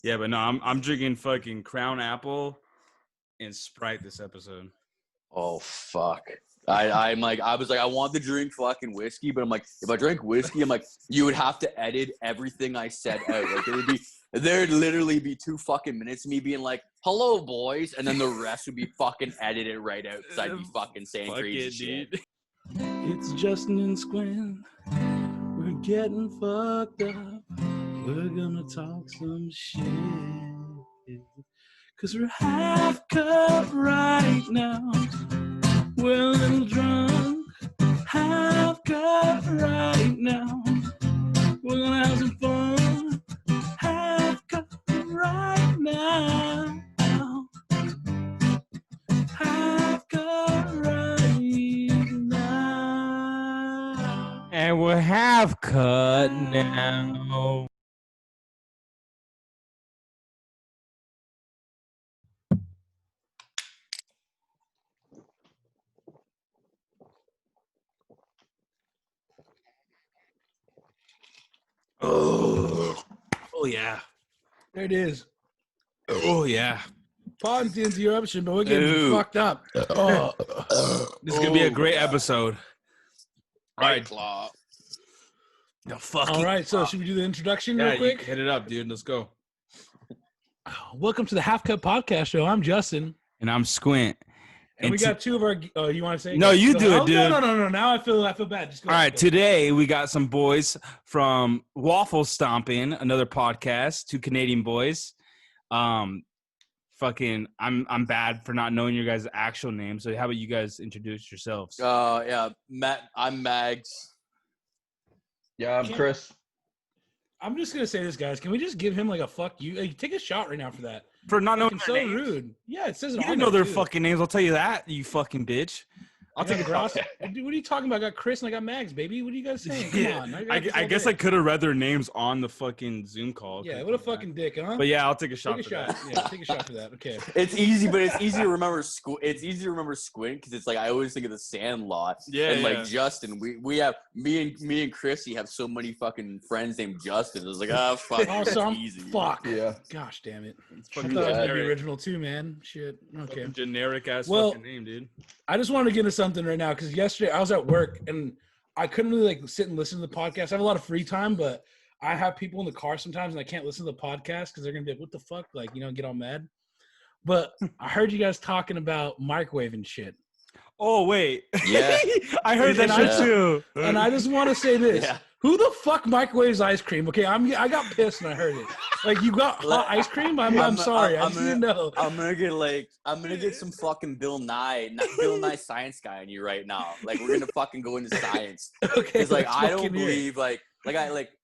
Yeah, but no, I'm drinking fucking Crown Apple and Sprite this episode. Oh fuck. I was like, I want to drink fucking whiskey, but I'm like, if I drank whiskey, I'm like, you would have to edit everything I said out. Like there'd literally be 2 fucking minutes of me being like, hello boys, and then the rest would be fucking edited right out because I'd be fucking saying crazy shit. Dude. It's Justin and Squint. We're getting fucked up. We're gonna talk some shit. Cause we're half cut right now. We're a little drunk. Half cut right now. We're gonna have some fun. Half cut right now. Half cut right now. And we're half cut now. Oh yeah. There it is. Oh yeah. Pardon the interruption, but we're getting fucked up. Oh. This is gonna be a great episode. All right. Claw. The fuck. All right, so should we do the introduction real quick? Hit it up, dude. Let's go. Welcome to the Half Cut Podcast Show. I'm Justin. And I'm Squint. And we got 2 of our. Oh, you want to say? No, you do it, dude. No. Now I feel bad. Just go. All right, today we got some boys from Waffle Stomping, another podcast. 2 Canadian boys. Fucking, I'm bad for not knowing your guys' actual names. So how about you guys introduce yourselves? Yeah, Matt. I'm Mags. Yeah, I'm Chris. I'm just gonna say this, guys. Can we just give him like a fuck you? Like, take a shot right now for that. For not knowing So their names? rude. Yeah, it says it You on didn't know there, their too. fucking names. I'll tell you that, you fucking bitch. I'll take a Ross. shot. Dude, what are you talking about? I got Chris and I got Mags, baby. What are you guys saying? Come on. I guess I could have read their names on the fucking Zoom call. Yeah, what a fucking dick, huh? But yeah, I'll take a shot. Take a for shot. that. Yeah, take a shot for that. Okay. It's easy, but it's easy to remember. It's easy to remember Squint because it's like I always think of the Sandlot. Yeah, and yeah. like Justin, we have me and Chrissy have so many fucking friends named Justin. It was like, oh fuck, Oh, it's so I'm easy. fuck. Yeah. Gosh damn it. I fucking thought it was gonna be generic. original too, man. Shit. Okay. Fucking generic ass Well, fucking name, dude. I just wanted to get into something right now because yesterday I was at work and I couldn't really like sit and listen to the podcast. I have a lot of free time, but I have people in the car sometimes and I can't listen to the podcast because they're gonna be like, "What the fuck?" Like, get all mad. But I heard you guys talking about microwave and shit, Oh wait. Yeah. I heard that And shit I- too. and I just want to say this: Yeah. Who the fuck microwaves ice cream? Okay, I got pissed when I heard it. Like, you got hot ice cream? I'm sorry. I didn't know. I'm gonna get some fucking Bill Nye science guy on you right now. Like we're gonna fucking go into science. Okay, It's like let's I don't fucking hear it. believe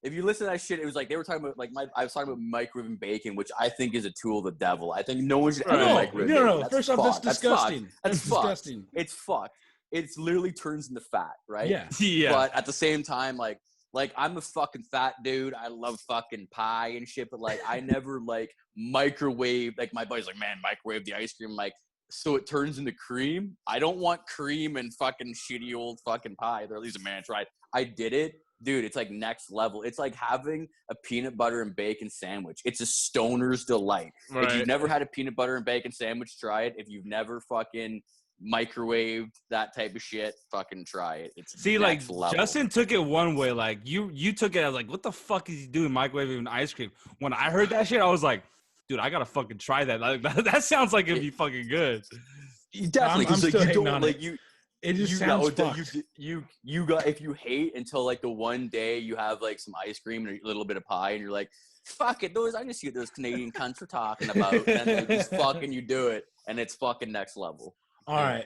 if you listen to that shit, it was like they were talking about I was talking about microwave bacon, which I think is a tool of the devil. I think no one should ever No, microwave No. bacon. First off, that's disgusting. That's That's fucked. disgusting. It's fucked. It's literally turns into fat, right? Yeah. Yeah. But at the same time, like I'm a fucking fat dude. I love fucking pie and shit, but like I never like microwave. Like my buddy's like, man, microwave the ice cream. Like, so it turns into cream. I don't want cream and fucking shitty old fucking pie. Or at least a man tried. I did it. Dude, it's like next level. It's like having a peanut butter and bacon sandwich. It's a stoner's delight. Right. If you've never had a peanut butter and bacon sandwich, try it. If you've never fucking microwaved that type of shit, fucking try it. It's See, like next level. Justin took it one way. Like you took it as like, what the fuck is he doing microwaving ice cream? When I heard that shit, I was like, dude, I gotta fucking try that. Like, that sounds like it'd be fucking good. Definitely, I'm because like still you hating don't on like it. you. It just You sounds know, fucked. you got if you hate until like the one day you have like some ice cream and a little bit of pie and you're like, fuck it, I just see what those Canadian cunts are talking about, and like, just fucking you do it and it's fucking next level. All right.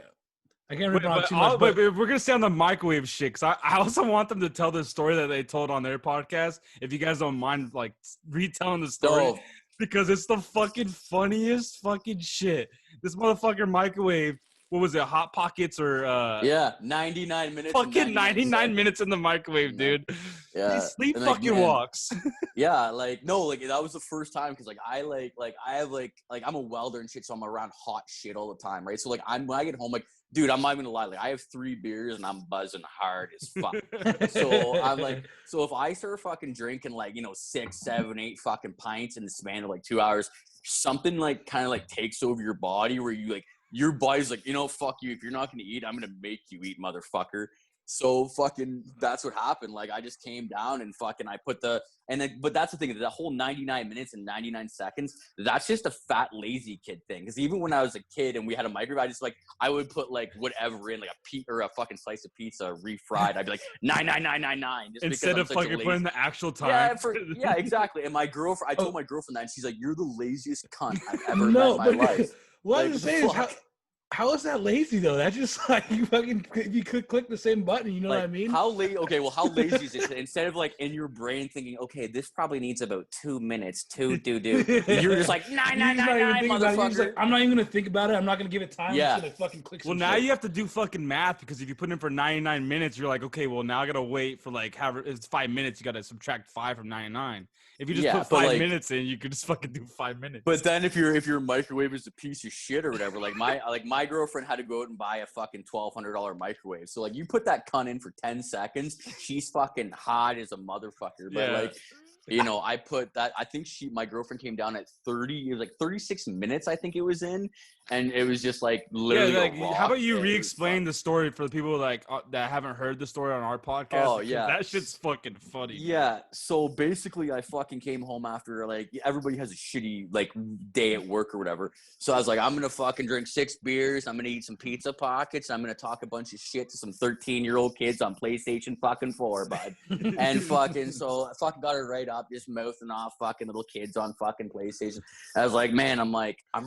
I can't Wait, rip on but too much, but but we're gonna stay on the microwave shit because I also want them to tell the story that they told on their podcast. If you guys don't mind, like retelling the story. So Because it's the fucking funniest fucking shit. This motherfucker microwave what was it, Hot Pockets or yeah, 99 minutes. fucking 99 minutes in the microwave, dude. Yeah, These sleep and, like, fucking man, walks. Yeah, like no, like that was the first time because I have like I'm a welder and shit, so I'm around hot shit all the time, right? So like when I get home, like dude, I'm not even gonna lie, like I have 3 beers and I'm buzzing hard as fuck. So I'm like, so if I start fucking drinking like 6, 7, 8 fucking pints in the span of like 2 hours, something like kind of like takes over your body where you like your body's like fuck you, if you're not gonna eat, I'm gonna make you eat, motherfucker. So fucking that's what happened. Like I just came down and fucking I put but that's the thing, that whole 99 minutes and 99 seconds, that's just a fat lazy kid thing. Because even when I was a kid and we had a microwave, I would put like whatever in, like a fucking slice of pizza refried. I'd be like 99999 just instead of fucking putting the actual time. Yeah, exactly. And my girlfriend, I told my girlfriend that, and she's like, "You're the laziest cunt I've ever met in my life." What like, I'm saying is how is that lazy though? That's just like you could click the same button. You know what I mean? How lazy? Okay, well, how lazy is it? Instead of like in your brain thinking, okay, this probably needs about 2 minutes to do. You're just like 999, motherfucker. Like, I'm not even gonna think about it. I'm not gonna give it time. Yeah. I'm just gonna fucking click. Well, now you have to do fucking math, because if you put in for 99 minutes, you're like, okay, well now I gotta wait for like it's 5 minutes. You gotta subtract 5 from 99. If you just put 5 minutes in, you could just fucking do 5 minutes. But then if your microwave is a piece of shit or whatever, like my girlfriend had to go out and buy a fucking $1,200 microwave. So like you put that cunt in for 10 seconds, she's fucking hot as a motherfucker. But like, I put that. I think my girlfriend came down at 30. It was like 36 minutes. I think it was in, and it was just like literally. Yeah, like how about you re-explain the story for the people like that haven't heard the story on our podcast? Oh yeah, that shit's fucking funny. Yeah, so basically, I fucking came home after like everybody has a shitty like day at work or whatever. So I was like, I'm gonna fucking drink 6 beers. I'm gonna eat some pizza pockets. I'm gonna talk a bunch of shit to some 13-year-old kids on PlayStation fucking 4, bud. And fucking so I fucking got her right up, just mouthing off fucking little kids on fucking PlayStation. I was like, man, I'm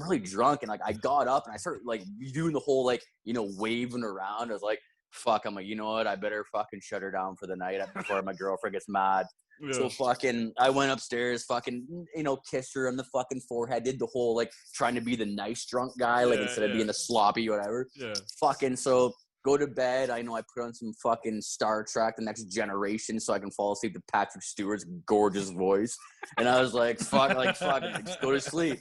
really drunk, and like I got up and I started like doing the whole like waving around. I was like, fuck, I'm like, you know what, I better fucking shut her down for the night before my girlfriend gets mad. Yeah. So fucking I went upstairs, fucking kissed her on the fucking forehead, did the whole like trying to be the nice drunk guy, like instead of being the sloppy whatever. Yeah. Fucking so go to bed. I put on some fucking Star Trek, The Next Generation, so I can fall asleep to Patrick Stewart's gorgeous voice. And I was like, fuck, just go to sleep.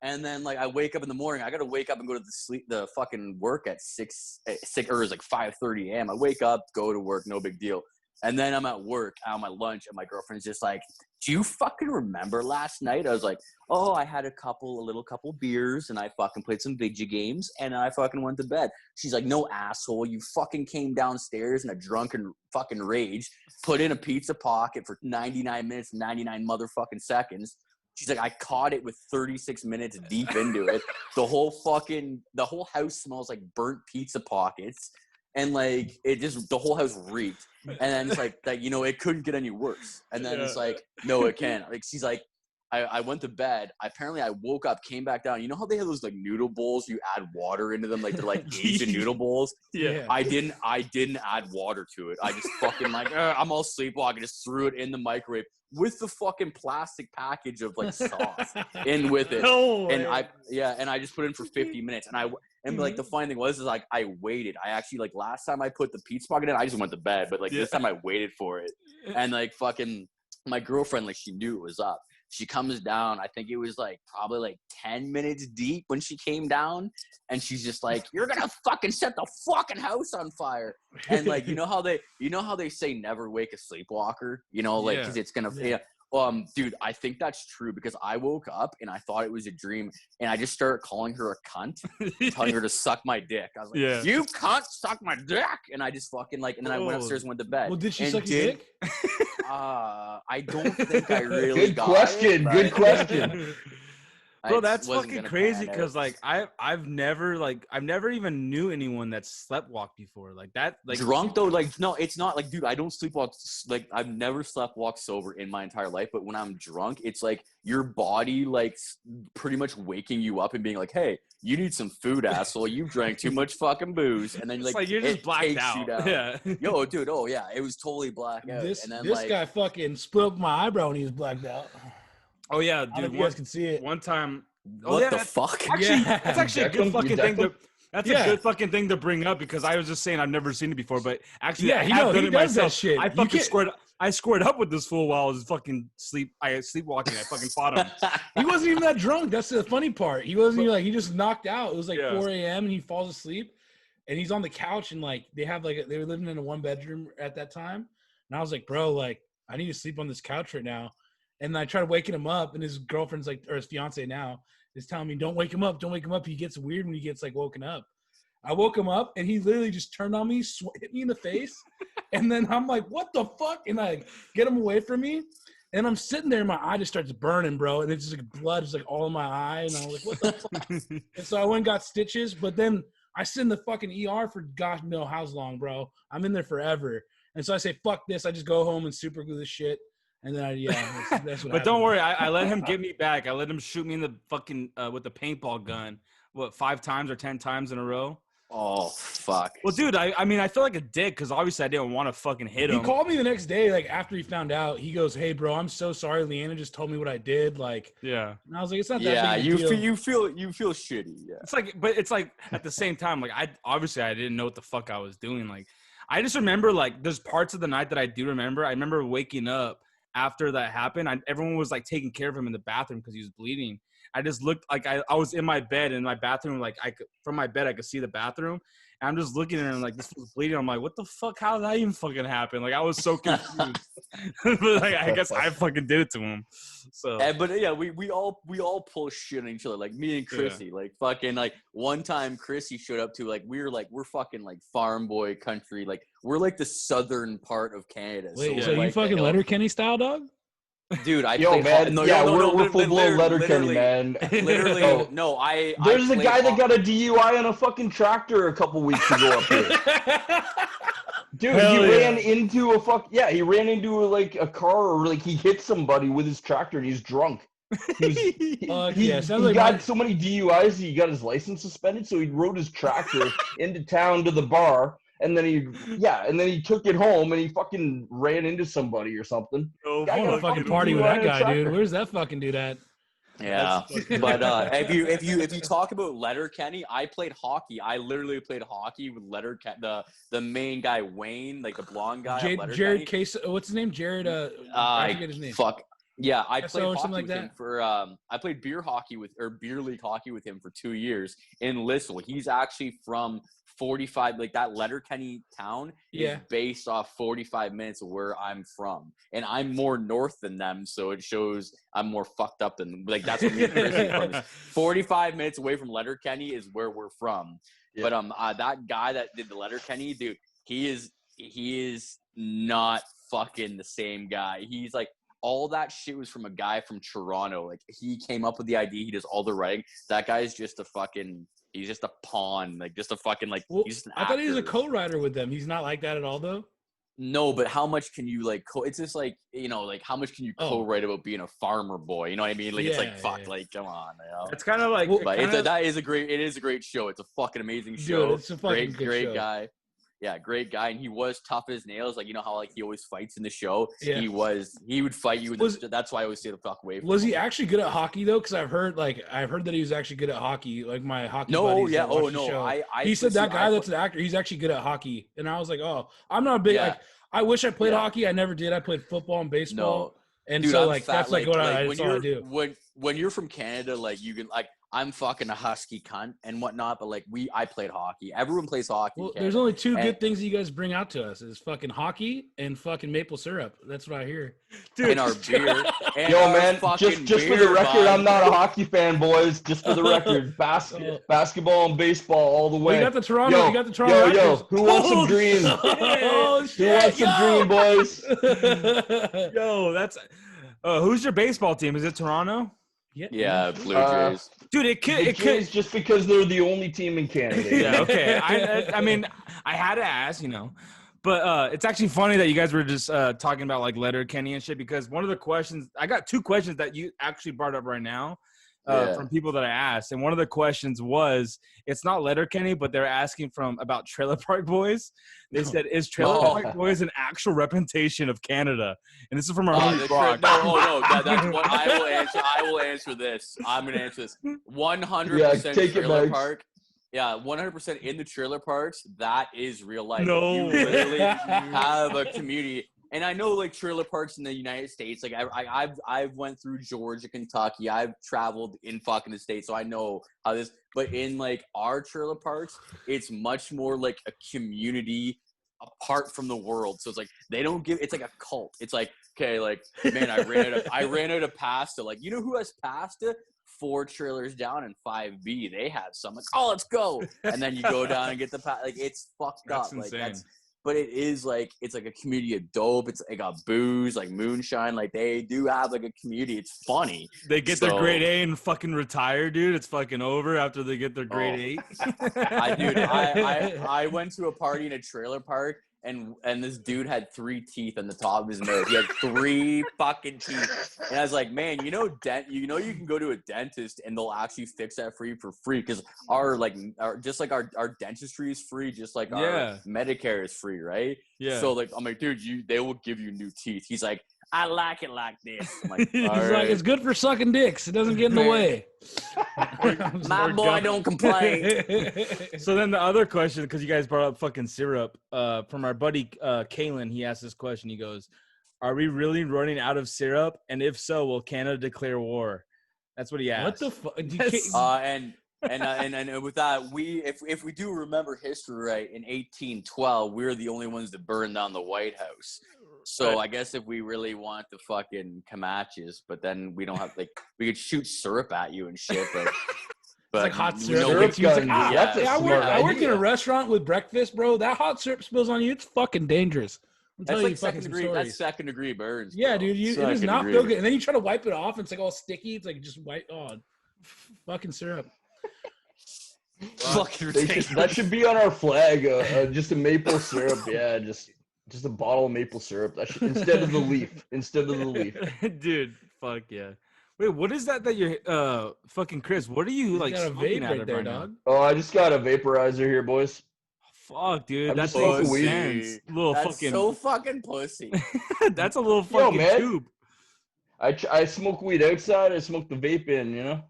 And then like I wake up in the morning. I gotta wake up and go to the fucking work at 6 or it's like 5:30 a.m. I wake up, go to work, no big deal. And then I'm at work on my lunch, and my girlfriend's just like, "Do you fucking remember last night?" I was like, "Oh, I had a little couple beers, and I fucking played some video games, and I fucking went to bed." She's like, "No, asshole, you fucking came downstairs in a drunken fucking rage, put in a pizza pocket for 99 minutes, 99 motherfucking seconds." She's like, I caught it with 36 minutes deep into it. The whole house smells like burnt pizza pockets. And like, the whole house reeked. And then it's like, that, it couldn't get any worse. And then it's like, no, it can't. Like, she's like, I went to bed. Apparently I woke up, came back down. You know how they have those like noodle bowls? You add water into them. Like they're like Asian noodle bowls. Yeah. I didn't add water to it. I just fucking like, I'm all sleepwalking. Just threw it in the microwave with the fucking plastic package of like sauce in with it. No way. And I just put it in for 50 minutes. And like the funny thing was is like I waited. I actually like last time I put the pizza pocket in, I just went to bed. But like this time I waited for it. And like fucking my girlfriend, like she knew it was up. She comes down. I think it was like probably like 10 minutes deep when she came down, and she's just like, "You're gonna fucking set the fucking house on fire." And like, you know how they say never wake a sleepwalker, like because it's gonna. Yeah. Dude, I think that's true because I woke up and I thought it was a dream, and I just started calling her a cunt, telling her to suck my dick. I was like, "You cunt, suck my dick!" And I just fucking like, and then I went upstairs and went to bed. Well, did she suck your dick? I don't think I really Good got question. it. Good question. Bro, that's fucking crazy because like I've never even knew anyone that sleepwalked before like that. Like drunk though, like no, it's not like, dude, I don't sleepwalk. Like I've never sleepwalked sober in my entire life, but when I'm drunk, it's like your body like pretty much waking you up and being like, "Hey, you need some food, asshole. You drank too much fucking booze," and then like you're just blacked out. Yeah. Yo, dude. Oh yeah, it was totally blacked out. This and then guy fucking split up my eyebrow when he was blacked out. Oh yeah, I don't know dude. if you guys can see it. One time. What the fuck? Actually, that's actually a good fucking thing. That's a good fucking thing to bring up because I was just saying I've never seen it before, but actually Yeah, I have done he it does myself. that shit. I fucking squared up with this fool while I was fucking sleepwalking. I fucking fought him. He wasn't even that drunk. That's the funny part. He wasn't even like, he just knocked out. It was like 4 a.m. and he falls asleep and he's on the couch and like they were living in a 1-bedroom at that time. And I was like, bro, like I need to sleep on this couch right now. And I tried waking him up and his girlfriend's like, or his fiance now is telling me, don't wake him up. Don't wake him up. He gets weird when he gets like woken up. I woke him up and he literally just turned on me, hit me in the face. And then I'm like, what the fuck? And I get him away from me. And I'm sitting there and my eye just starts burning, bro. And it's just like blood is like all in my eye. And I was like, what the fuck? And so I went and got stitches. But then I sit in the fucking ER for God knows how long, bro. I'm in there forever. And so I say, fuck this. I just go home and super glue this shit. And then that's what But don't worry, I let him get me back. I let him shoot me in the fucking with the paintball gun. 5 times or 10 times in a row? Oh, fuck. Well, dude, I mean, I feel like a dick because obviously I didn't want to fucking hit him. He called me the next day, like after he found out. He goes, "Hey, bro, I'm so sorry. Leanna just told me what I did." Like, yeah. And I was like, "It's not that big you a deal." you feel shitty. Yeah. It's like at the same time, like I didn't know what the fuck I was doing. Like, I just remember like there's parts of the night that I do remember. I remember waking up after that happened. Everyone was like taking care of him in the bathroom because he was bleeding. I just looked like I was in my bed in my bathroom, like from my bed I could see the bathroom. And I'm just looking at him like this was bleeding. I'm like, what the fuck? How did that even fucking happen? Like I was so confused. But like I guess I fucking did it to him. So but yeah, we all pull shit on each other. Like me and Chrissy, like fucking like one time Chrissy showed up to we're fucking like farm boy country. Like we're like the southern part of Canada. Wait, so so you like, fucking Letterkenny style, dog? Dude, I Yo, played man. We're full blown literally, Letterkenny, man. Literally, Oh. no, I. There's I a guy that got a DUI on a fucking tractor a couple weeks ago up here. Dude, he ran into a car or like he hit somebody with his tractor and he's drunk. He got so many DUIs he got his license suspended, so he rode his tractor into town to the bar. And then he took it home and he fucking ran into somebody or something. I got a fucking party with that guy, dude. Where's that fucking dude at? Yeah, but if you talk about Letterkenny, I played hockey. I literally played hockey with Letterkenny, the main guy Wayne, like the blonde guy. Jared Case. What's his name? Jared. I forget his name. Fuck. Yeah, I played or hockey like with him for I played beer league hockey with him for 2 years in Lissel. He's actually from 45, like that Letterkenny town is based off 45 minutes of where I'm from. And I'm more north than them, so it shows I'm more fucked up than like that's what me and Chris are from. 45 minutes away from Letterkenny is where we're from. Yeah. But that guy that did the Letterkenny, dude, he is not fucking the same guy. He's like all that shit was from a guy from Toronto. Like he came up with the idea. He does all the writing. That guy's just a fucking. He's just a pawn. Like just a fucking like. Well, he's just an I thought he was a actor. co-writer with them. He's not like that at all, though. No, but how much can you like? It's just like like how much can you co-write about being a farmer boy? You know what I mean? Like it's like fuck, like come on. You know? It's kind of like. But it is a great show. It's a fucking amazing show. Dude, it's a fucking great show. guy. Yeah, great guy, and he was tough as nails. Like how like he always fights in the show. Yeah. He would fight you. That's why I always say the fuck away from Was him. he actually good at hockey though? Because I've heard that he was actually good at hockey. Like my hockey. No, buddies yeah, that watch the show. He said that guy that's an actor. He's actually good at hockey, and I was like, oh, I'm not a big like. I wish I played hockey. I never did. I played football and baseball. No. And dude, so I'm like fat, that's like what when all I do. When you're from Canada, like you can like I'm fucking a husky cunt and whatnot, but like I played hockey. Everyone plays hockey. Well, there's only two good things you guys bring out to us: is fucking hockey and fucking maple syrup. That's what I hear. Dude, and our beer. And yo, man, just for the record, I'm not a hockey fan, boys. Just for the record, basketball and baseball all the way. Well, you got the Toronto. Yo, who wants some green? Oh, shit, who wants some green, boys? Yo, that's. Who's your baseball team? Is it Toronto? Yeah, Blue Jays. Dude, it could just because they're the only team in Canada. Yeah, okay. I mean, I had to ask, but it's actually funny that you guys were just talking about like Letterkenny and shit because one of the questions I got 2 questions that you actually brought up right now from people that I asked, and one of the questions was it's not Letterkenny, but they're asking about Trailer Park Boys. They said, "Is Trailer Park Boys an actual representation of Canada?" And this is from our homie Brock. That's what I will answer. I will answer this. I'm gonna answer this. 100% Trailer Park Yeah, 100% in the trailer parks. That is real life. No You way. literally have a community. And I know like trailer parks in the United States. Like I've went through Georgia, Kentucky. I've traveled in fucking the States, so I know how this. But in like our trailer parks, it's much more like a community apart from the world. So it's like they don't give. It's like a cult. It's like, okay, like, man, I ran out of pasta. Like, you know who has pasta? 4 trailers down in 5B, they have some. Like, oh, let's go. And then you go down and get the like, it's fucked That's up. Like insane. but it is like, it's like a community of dope. It's they got booze, like moonshine. Like they do have like a community. It's funny. They get their grade A and fucking retire, dude. It's fucking over after they get their grade 8. I went to a party in a trailer park, and this dude had 3 teeth on the top of his nose. He had 3 fucking teeth, and I was like, man, you know you can go to a dentist and they'll actually fix that for you for free, because our dentistry is free, just like our Medicare is free, right? Yeah. So like, I'm like, dude, they will give you new teeth. He's like, I like it like this. I'm like, He's all like, right. it's good for sucking dicks. It doesn't get in the way. My boy don't complain. So then the other question, because you guys brought up fucking syrup, from our buddy Kalen, he asked this question. He goes, "Are we really running out of syrup? And if so, will Canada declare war?" That's what he asked. What the fuck? And with that, if we do remember history right, in 1812, we were the only ones that burned down the White House. So I guess if we really want the fucking Comanches, but then we don't have, like, we could shoot syrup at you and shit, but It's like hot syrup. Syrup gun, that's a I smart work in idea. a restaurant with breakfast, bro. That hot syrup spills on you. It's fucking dangerous. I'm that's telling you like fucking second some degree. stories. That's second degree burns. Yeah, bro. dude. It does Second not degree. feel good. And then you try to wipe it off, and it's like all sticky. It's like just white. Oh, fucking syrup. Fucking ridiculous. That should be on our flag. Just a maple syrup. Yeah, just a bottle of maple syrup. That should, instead of the leaf. Dude, fuck yeah. Wait, what is that you're fucking Chris? What are you like got a smoking vape out right of there, right now? dog. Oh, I just got a vaporizer here, boys. Fuck, dude, I'm that's just smoking weed. sense. Little That's fucking. so fucking pussy. That's a little fucking man. tube. I smoke weed outside. I smoke the vape in. You know.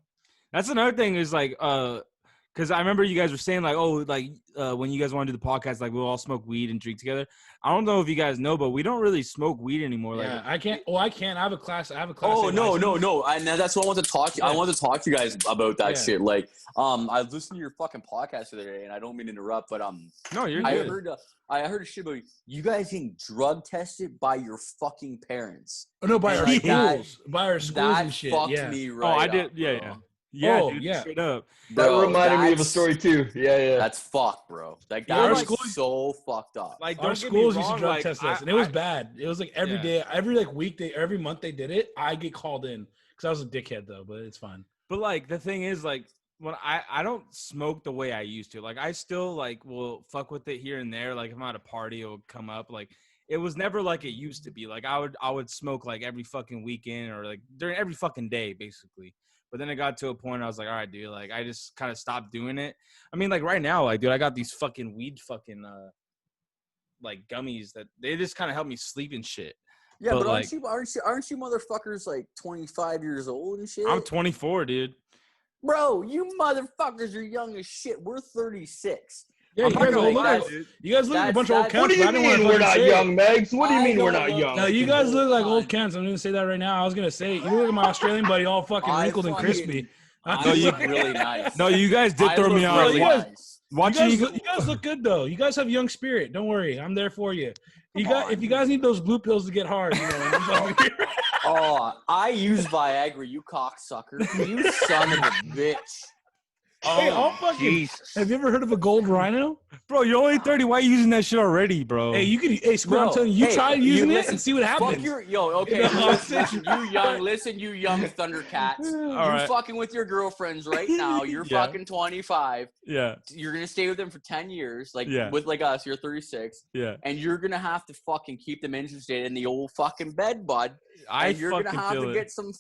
That's another thing is like, because I remember you guys were saying like, oh, like when you guys want to do the podcast, like we'll all smoke weed and drink together. I don't know if you guys know, but we don't really smoke weed anymore. Like, Yeah, I can't. Oh, I can. I have a class. Oh A no. license. And that's what I want to talk. Yeah. I want to talk to you guys about that Yeah. shit. Like, I listened to your fucking podcast the other day, and I don't mean to interrupt, but no, you're I good. heard a shit about you guys getting drug tested by your fucking parents. Oh, no, by our Like that- schools. By our schools That and shit. fucked Yeah. me Oh, right. I did. up, Yeah, bro. yeah. Yeah, Oh, dude, yeah. straight up. That Bro, reminded me of a that's- story too. Yeah. That's fucked, bro. Like Yeah, that our was school- so fucked up. Like, Our don't get me schools used to wrong, drug like, test us, and it was bad. It was like every day, every like week, every month they did it. I get called in because I was a dickhead though, but it's fine. But like the thing is, like when I don't smoke the way I used to. Like I still like will fuck with it here and there. Like if I'm at a party, it'll come up. Like it was never like it used to be. Like I would smoke like every fucking weekend or like during every fucking day, basically. But then it got to a point I was like, all right, dude, like I just kind of stopped doing it. I mean, like right now, like dude, I got these fucking weed fucking like gummies that they just kind of help me sleep and shit. Yeah, but like, aren't you motherfuckers like 25 years old and shit? I'm 24, dude. Bro, you motherfuckers are young as shit. We're 36. Yeah, I'm you not guys, gonna look lie, like, dude. you guys look like a bunch of old What cunts. What do you but I didn't wanna mean we're fucking not say it. young, Megs? What do you I mean we're don't not look- young? No, you guys look like old Cunt. cunts. I'm gonna say that right now. I was gonna say you look like my Australian buddy, all fucking I wrinkled and fucking- crispy. I No, you- look really nice. No, you guys did I throw look me off. really You guys- nice. Watching you guys look good though. You guys have young spirit. Don't worry, I'm there for you. If you guys need those blue pills to get hard, you know. Oh, I use Viagra, you cocksucker. You son of a bitch. Hey, I'll fucking. Have you ever heard of a gold rhino? Bro, you're only 30. Why are you using that shit already, bro? Hey, you could. Hey, Squid, I'm Bro, telling you, hey, try using it listen, and see what happens. Okay, listen, you young Thundercats. All right. Fucking with your girlfriends right now. You're Yeah. fucking 25. Yeah, You're gonna stay with them for 10 years, like Yeah. with like us. You're 36, yeah. and you're gonna have to fucking keep them interested in the old fucking bed, bud. And you're fucking gonna have feel to it. get some.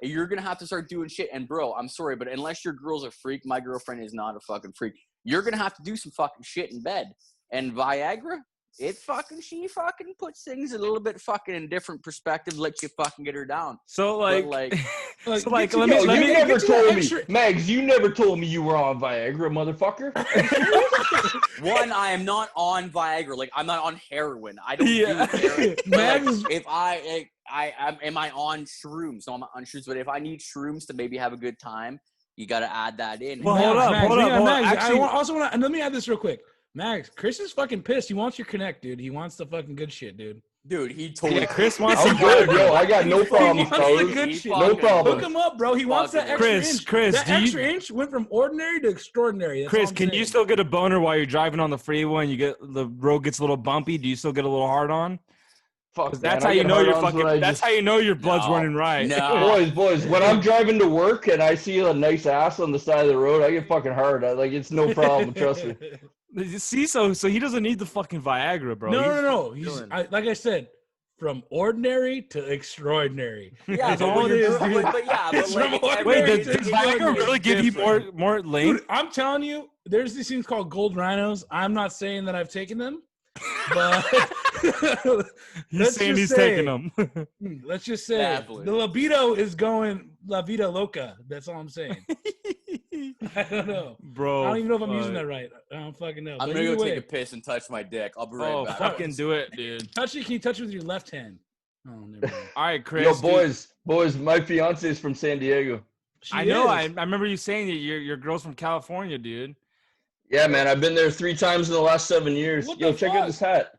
You're gonna have to start doing shit. And bro, I'm sorry, but unless your girl's a freak, my girlfriend is not a fucking freak. You're gonna have to do some fucking shit in bed. And Viagra, she fucking puts things a little bit fucking in different perspective, lets you fucking get her down. So like, But, so like, Yo, let you me. never told me, extra- Mags. You never told me you were on Viagra, motherfucker. one, I am not on Viagra. Like, I'm not on heroin. I don't Yeah. do heroin. But, Mags like, is- if am I on shrooms? No, I'm not on shrooms. But if I need shrooms to maybe have a good time, you got to add that in. Well, hold up. Mags, Actually, also want to, and let me add this real quick. Mags, Chris is fucking pissed. He wants your connect, dude. He wants the fucking good shit, dude. Dude, he totally. yeah, Chris wants I'm some good, Viagra. yo. I got no problems, wants the fellas. good shit. No problem. Hook him up, bro. He wants that extra inch. Chris, that do you- extra inch went from ordinary to extraordinary. That's all Chris, I'm can you saying. still get a boner while you're driving on the freeway and the road gets a little bumpy? Do you still get a little hard on? Fuck, That's man, how I you get know you're hard-ons when fucking. I That's just- how you know your blood's No. running right. No. Boys, when I'm driving to work and I see a nice ass on the side of the road, I get fucking hard. It's no problem. Trust me. See, so he doesn't need the fucking Viagra, bro. No. He's He's chilling. like I said, from ordinary to extraordinary. Yeah, That's but all when it you're is, dri- dude. but yeah, It's but like from it's Wait, ordinary does to Viagra extraordinary. really give you Different. more Dude, length? I'm telling you, there's these things called gold rhinos. I'm not saying that I've taken them, but He's let's saying just he's say- taking them. let's just say Definitely. the libido is going la vida loca. That's all I'm saying. I don't know. Bro, I don't even know if I'm using fuck. that right. I don't fucking know. I'm But gonna go either take way, a piss and touch my dick. I'll be right Oh, back. fucking do it, dude. touch it. Can you touch it with your left hand? Oh, never mind. All right, Chris. Yo, dude, boys, my fiance is from San Diego. She I know. I is. remember you saying that your girl's from California, dude. Yeah, man, I've been there 3 times in the last 7 years. What Yo, the check fuck? out this hat.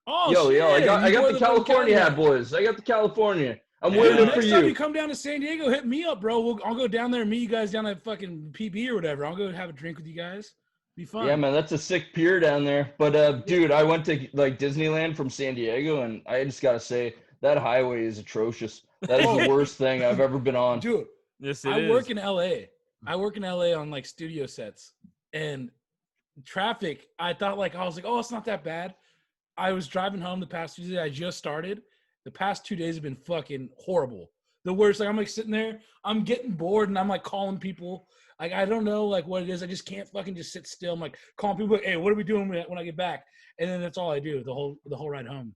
Oh, Yo, shit. I You got wore the fucking California hat, Cali boys. I got the California. I'm Yeah. wearing Dude, it for next time you you. come down to San Diego, hit me up, bro. I'll go down there and meet you guys down at fucking PB or whatever. I'll go have a drink with you guys. Be fun. Yeah, man, that's a sick pier down there. But dude, I went to like Disneyland from San Diego, and I just gotta say that highway is atrocious. That is the worst thing I've ever been on. Dude, Yes, it I is. work in LA. I work in LA on like studio sets, and traffic. I thought I was like, oh, it's not that bad. I was driving home the past Tuesday. I just started. The past 2 days have been fucking horrible. The worst. Like I'm like sitting there, I'm getting bored, and I'm like calling people. Like I don't know like what it is. I just can't fucking just sit still. I'm like calling people. Like, hey, what are we doing when I get back? And then that's all I do the whole ride home.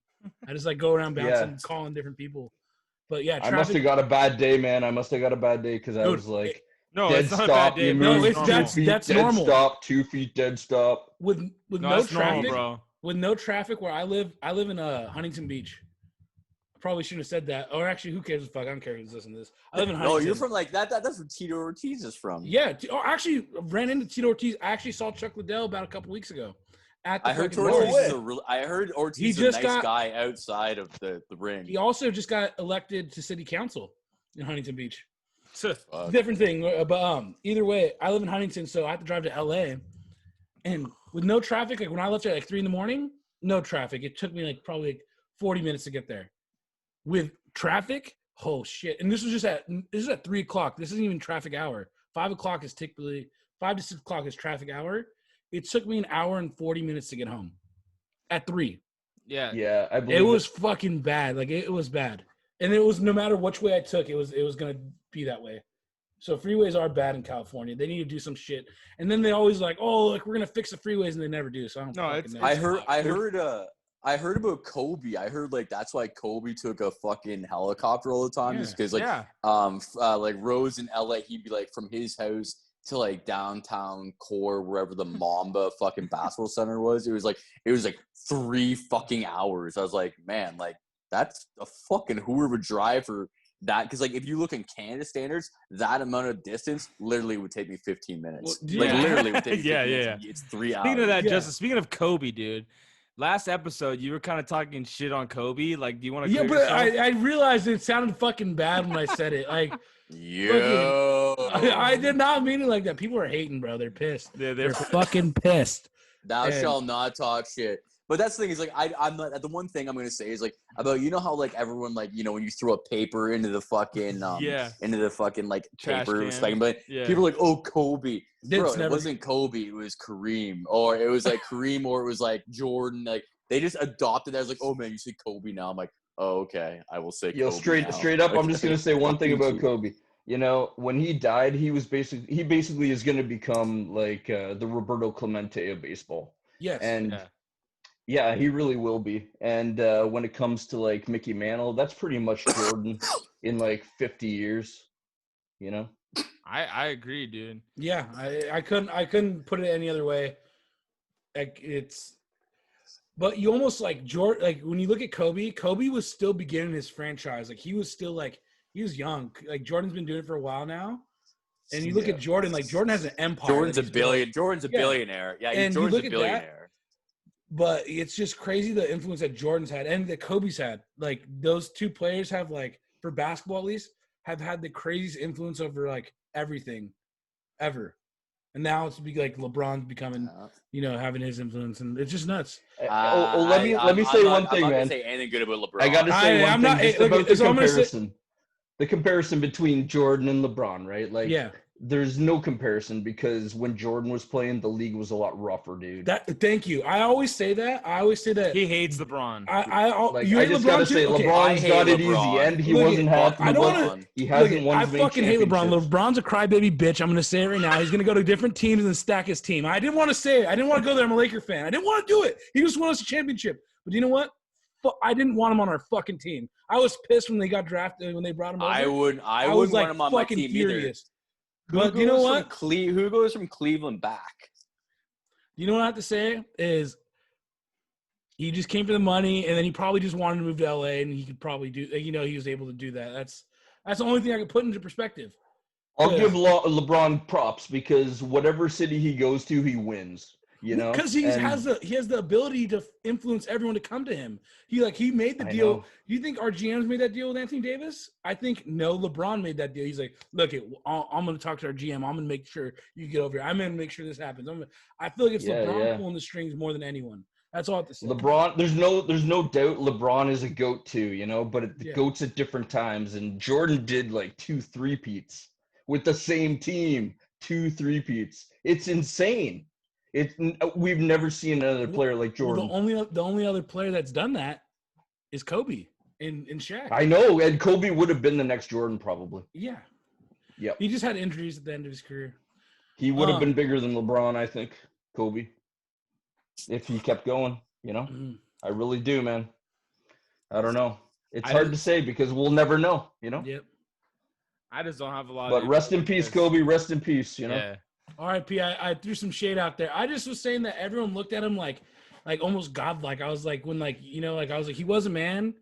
I just like go around bouncing, Yeah. calling different people. But yeah, I must traffic. have got a bad day, man. I must have got a bad day because I Dude, was like, No, dead it's not stop. a bad day. You bro. No, move it's normal. 2 that's- feet, that's dead normal. stop. 2 feet, dead stop. with No, no that's normal, traffic. bro. With no traffic where I live in Huntington Beach. I probably shouldn't have said that. Or actually, who cares? Fuck, I don't care who's listening to this. I live in Huntington. No, you're from like that. That's where Tito Ortiz is from. Yeah. Actually, ran into Tito Ortiz. I actually saw Chuck Liddell about a couple weeks ago. At the I heard fucking Ortiz bar. is a real. I heard Ortiz He is a just nice got- guy outside of the ring. He also just got elected to city council in Huntington Beach. Fuck. Different thing, but either way, I live in Huntington, so I have to drive to LA, and with no traffic, like when I left at like 3 a.m, no traffic. It took me like probably like 40 minutes to get there. With traffic, oh shit! And this is at 3 o'clock. This isn't even traffic hour. 5 o'clock is typically 5 to 6 o'clock is traffic hour. It took me an hour and 40 minutes to get home. At 3, Yeah. Yeah, I believe it was fucking bad. Like it was bad, and it was no matter which way I took, it was gonna be that way. So freeways are bad in California. They need to do some shit. And then they always like, oh, like we're gonna fix the freeways, and they never do. So I don't. No, fucking it's- know. I heard about Kobe. I heard like that's why Kobe took a fucking helicopter all the time, Yeah. just because like yeah. like Rose in LA, he'd be like from his house to like downtown core wherever the Mamba fucking basketball center was. It was like 3 fucking hours. I was like, man, like that's a fucking hooer of a drive for that. Because like if you look in Canada standards, that amount of distance literally would take me 15 minutes. Well, Like yeah. literally would take me 15 Yeah, minutes. yeah. It's 3 hours. Speaking of that, Yeah. Justin. Speaking of Kobe, dude. Last episode, you were kind of talking shit on Kobe. Like, do you want to? Yeah, but I realized it sounded fucking bad when I said it. Like Yo. I did not mean it like that. People are hating, bro. They're pissed. Yeah, They're fucking pissed. Thou And- shall not talk shit. But that's the thing is like I'm not the one thing I'm gonna say is like about how like everyone like when you throw a paper into the fucking Yeah. into the fucking like Trash paper can. speck, but Yeah. people are like, oh, Kobe. Bro, It's it never- wasn't Kobe, it was Kareem. Or it was like Kareem or it was like Jordan. Like they just adopted that as like, oh man, you say Kobe now. I'm like, oh okay, I will say Yo, Kobe now. straight up, I'm just gonna say one thing Fucking about Kobe. When he died, he basically is gonna become like the Roberto Clemente of baseball. Yes. And Yeah. Yeah, he really will be. And when it comes to like Mickey Mantle, that's pretty much Jordan in like 50 years, you know? I agree, dude. Yeah, I couldn't put it any other way. Like but you almost like Jordan. Like when you look at Kobe, Kobe was still beginning his franchise. Like he was still like he was young. Like Jordan's been doing it for a while now. And you look at Jordan, like Jordan has an empire. Jordan's a billionaire. Yeah, and Jordan's you look a at billionaire. But it's just crazy the influence that Jordan's had and that Kobe's had. Like those two players have like for basketball at least have had the craziest influence over like everything ever. And now it's like LeBron's becoming, having his influence, and it's just nuts. Let me say one thing, man. I'm not gonna say anything good about LeBron. I got to say one thing about the comparison. The comparison between Jordan and LeBron, right? Like, there's no comparison because when Jordan was playing, the league was a lot rougher, dude. Thank you. I always say that. He hates LeBron. I just gotta say, LeBron's got it easy, and he wasn't happy. He hasn't won. I fucking hate LeBron. LeBron's a crybaby bitch. I'm gonna say it right now. He's gonna go to different teams and stack his team. I didn't want to say it. I didn't want to go there. I'm a Laker fan. I didn't want to do it. He just won us a championship. But you know what? I didn't want him on our fucking team. I was pissed when they got drafted when they brought him over. I wouldn't want him on my team furious. either. But you know what? Who goes from Cleveland back? You know what I have to say is he just came for the money, and then he probably just wanted to move to LA, and he could probably do. He was able to do that. That's the only thing I could put into perspective. I'll give LeBron props because whatever city he goes to, he wins. Because he has the ability to influence everyone to come to him. He made the deal. You think our GMs made that deal with Anthony Davis? I think no. LeBron made that deal. He's like, look, I'm going to talk to our GM. I'm going to make sure you get over here. I'm going to make sure this happens. I feel like it's LeBron pulling the strings more than anyone. That's all I have to say. LeBron, there's no doubt LeBron is a GOAT too, but the GOATs at different times. And Jordan did like 2 3-peats with the same team. 2 3-peats. It's insane. We've never seen another player like Jordan. The only other player that's done that is Kobe and Shaq. I know, and Kobe would have been the next Jordan probably. Yeah. Yep. He just had injuries at the end of his career. He would have been bigger than LeBron, I think, Kobe, if he kept going, Mm-hmm. I really do, man. I don't know. It's hard to say because we'll never know, Yep. I just don't have a lot But rest in peace, Kobe. Rest in peace, Yeah. R.I.P. I threw some shade out there. I just was saying that everyone looked at him like almost godlike. I was like, I was like, he was a man,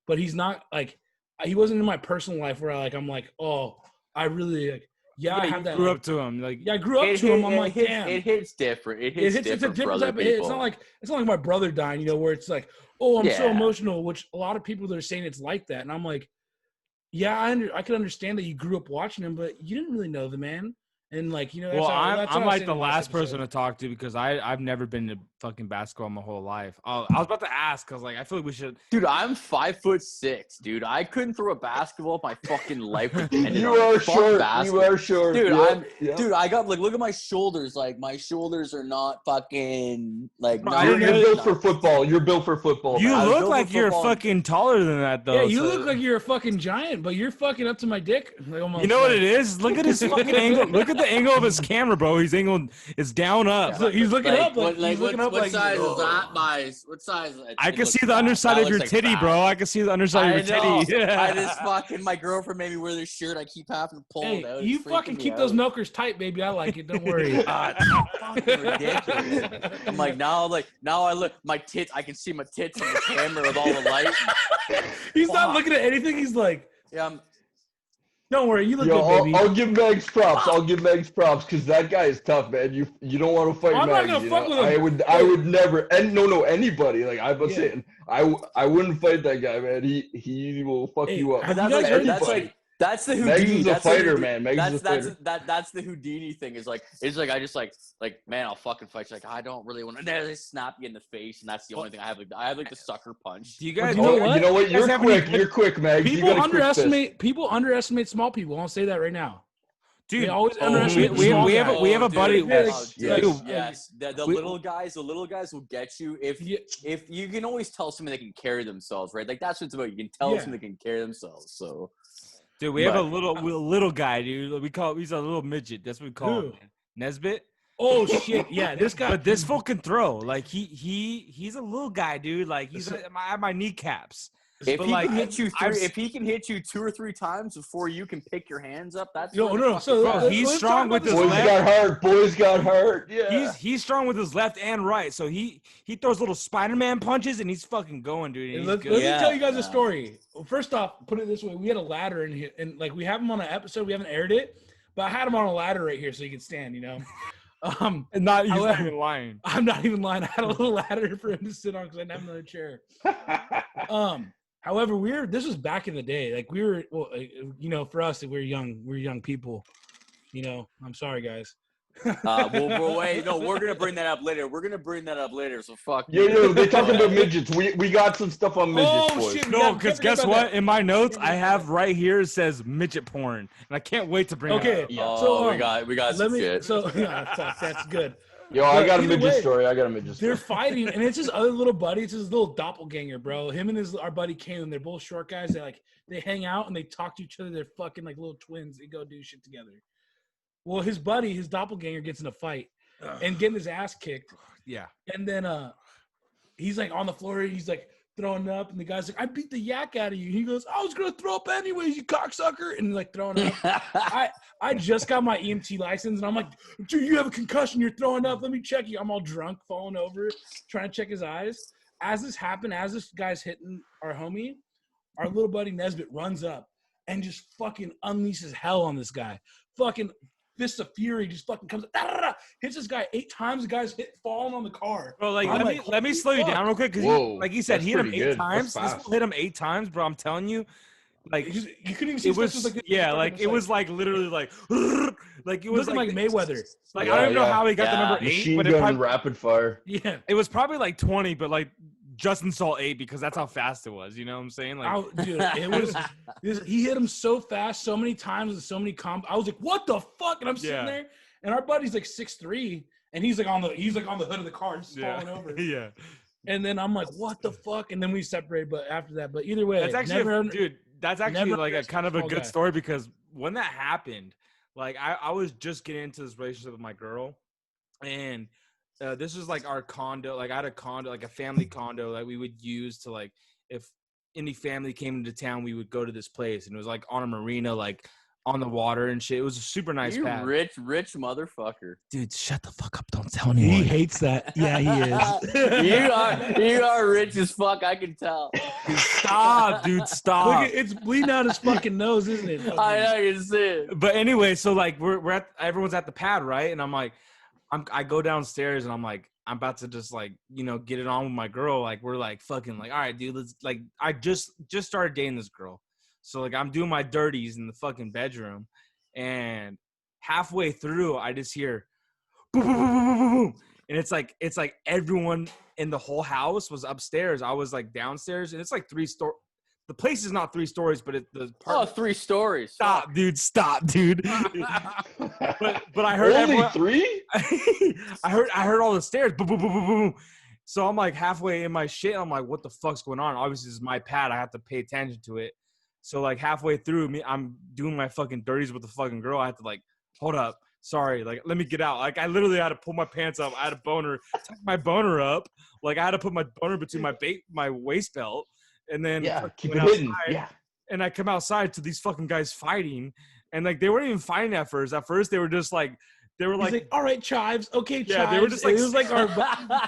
but he's not like, he wasn't in my personal life where I'm like, oh, I really I have that. Grew up to him, I grew up to him. I'm like, damn, it hits different. It's a different type of hit. It's not like my brother dying, where it's like, oh, I'm so emotional. Which a lot of people that are saying it's like that, and I'm like, yeah, I could understand that you grew up watching him, but you didn't really know the man. And I'm like the last person to talk to because I've never been to fucking basketball my whole life. I was about to ask because I feel like we should. Dude, I'm 5'6", dude. I couldn't throw a basketball if my fucking life depended You on are short. You are short. Dude, dude, I got look at my shoulders. Like my shoulders are not fucking You're built for football. You're built for football. You look like you're fucking taller than that though. Yeah, you look like you're a fucking giant, but you're fucking up to my dick. You know what it is? Look at his fucking angle. Look at the angle of his camera, bro. He's angled. It's down up. Yeah, he's looking up. What size is that? What size? I can see the underside of your titty, bro. I can see the underside of your titty. I just fucking my girlfriend made me wear this shirt. I keep having to pull it out. You fucking keep those milkers tight, baby. I like it. Don't worry. Fucking ridiculous. I'm like now I look my tits. I can see my tits on the camera with all the light. He's not looking at anything. He's like, yeah. Don't worry, you look good, baby. I'll give Megs props. because that guy is tough, man. You don't want to fight Megs. I'm not gonna fuck with him. I would never, and no anybody. Like I was saying, I wouldn't fight that guy, man. He will fuck you up. That's the Houdini. Megs is a fighter, man. Megs is a fighter. That's the Houdini thing. Is like I just like man, I'll fucking fight. She's like I don't really want to. They snap you in the face, and that's the only thing I have. I have the sucker punch. Do you guys? You know what? You're quick. You're quick, Megs. People underestimate small people. I'll say that right now. Dude, they always underestimate. We have a buddy. Yes. The little guys will get you if you can always tell someone they can carry themselves, right? Like that's what it's about. You can tell someone they can carry themselves. So. Dude, we have a little guy, dude. He's a little midget. That's what we call him. Nesbitt. Oh shit! Yeah, this guy. But this fool can throw. Like he's a little guy, dude. Like he's at my kneecaps. If But he like, can hit you I've if he can hit you 2 or 3 times before you can pick your hands up, that's no. So Bro, he's let's strong talk with about his this. Boys left. got hurt. Boys got hurt. Yeah. He's strong with his left and right. So he throws little Spider-Man punches and he's fucking going, dude. And he's Let good. me tell you guys Yeah. a story. Well, first off, put it this way: we had a ladder in here, and like we have him on an episode. We haven't aired it, but I had him on a ladder right here so he could stand. You know. And he's not however- even lying. I'm not even lying. I had a little ladder for him to sit on because I didn't have another chair. However, this was back in the day. Like we were, well, you know, for us, we were young people. You know, I'm sorry, guys. Well, wait, no, we're gonna bring that up later. So fuck Yo, you. they're talking about midgets. We got some stuff on midgets, Oh, boys. shit. No, Yeah, because forget guess about what? that. In my notes, Forget I about have right here it says midget porn, and I can't wait to bring it Okay, up. Yeah. Oh, so we got some shit. So yeah, fuck, that's good. Yo, I But got a either midget way, story. They're fighting, and it's his other little buddy. It's his little doppelganger, bro. Him and our buddy Caleb. They're both short guys. They hang out and they talk to each other. They're fucking like little twins. They go do shit together. Well, his buddy, his doppelganger, gets in a fight and getting his ass kicked. Yeah. And then he's like on the floor. He's like throwing up, and the guy's like, "I beat the yak out of you." He goes, "I was gonna throw up anyways, you cocksucker," and like throwing up. I just got my EMT license, and I'm like, "Dude, you have a concussion. You're throwing up. Let me check you." I'm all drunk, falling over, trying to check his eyes. As this happened, as this guy's hitting our homie, our little buddy Nesbitt runs up and just fucking unleashes hell on this guy. Fucking fist of fury just fucking comes, hits this guy 8 times. The guy's falling on the car. Bro, like I'm let me slow you fuck? down real quick because like he said, that's he hit him pretty 8 good. times. That's This fast. fool hit him 8 times, bro. I'm telling you, like You couldn't even see it his face. was Like this. yeah, Fucking like just it was like literally like it was looking like Mayweather. Like Yeah, I don't even know yeah. how he got the Yeah. number 8, Machine but gun probably, rapid fire. Yeah. it was probably like 20, but like Justin saw 8 because that's how fast it was. You know what I'm saying? Like Dude, it was. He hit him so fast, so many times, and so many I was like, "What the fuck?" And I'm sitting Yeah. there, and our buddy's like 6'3", and he's like on the hood of the car, just yeah, falling over. yeah. And then I'm like, "What the fuck?" And then we separated. But after that, but either way, That's actually dude. That's actually never like a kind of a small good guy. story because when that happened, like I was just getting into this relationship with my girl, and this was like our condo. Like I had a condo, like a family condo that we would use to like if any family came into town, we would go to this place, and it was like on a marina, like on the water and shit. It was a super nice You pad. rich motherfucker. Dude, shut the fuck up! Don't tell He anyone. hates that. Yeah, he is. you are rich as fuck. I can tell. Stop, dude. Look, Stop. it's bleeding out his fucking nose, isn't it? I know you can see it. But anyway, so like we're at everyone's at the pad, right? And I'm like, I go downstairs and I'm like, I'm about to just like, you know, get it on with my girl. Like we're like fucking like, all right, dude, let's like I just started dating this girl. So like I'm doing my dirties in the fucking bedroom, and halfway through I just hear boom, boom, boom, boom, boom, boom. And it's like everyone in the whole house was upstairs. I was like downstairs, and it's like 3-story. The place is not 3 stories, but the part. Oh, 3 stories. Stop, dude! Stop, dude! but I heard Only everyone, 3? I heard all the stairs. Boom, boom, boom, boom, boom. So I'm like halfway in my shit. I'm like, what the fuck's going on? Obviously, this is my pad. I have to pay attention to it. So like halfway through, I'm doing my fucking dirties with the fucking girl. I had to like, hold up, sorry, like let me get out. Like I literally had to pull my pants up. I had a boner, tuck my boner up. Like I had to put my boner between my waist belt, and then Yeah, keep went it hidden. outside. Yeah. And I come outside to these fucking guys fighting, and like they weren't even fighting at first. At first, they were just like, they were He's like, like, "All right, Chives. Okay, Chives." Yeah, they were just And like- it was like our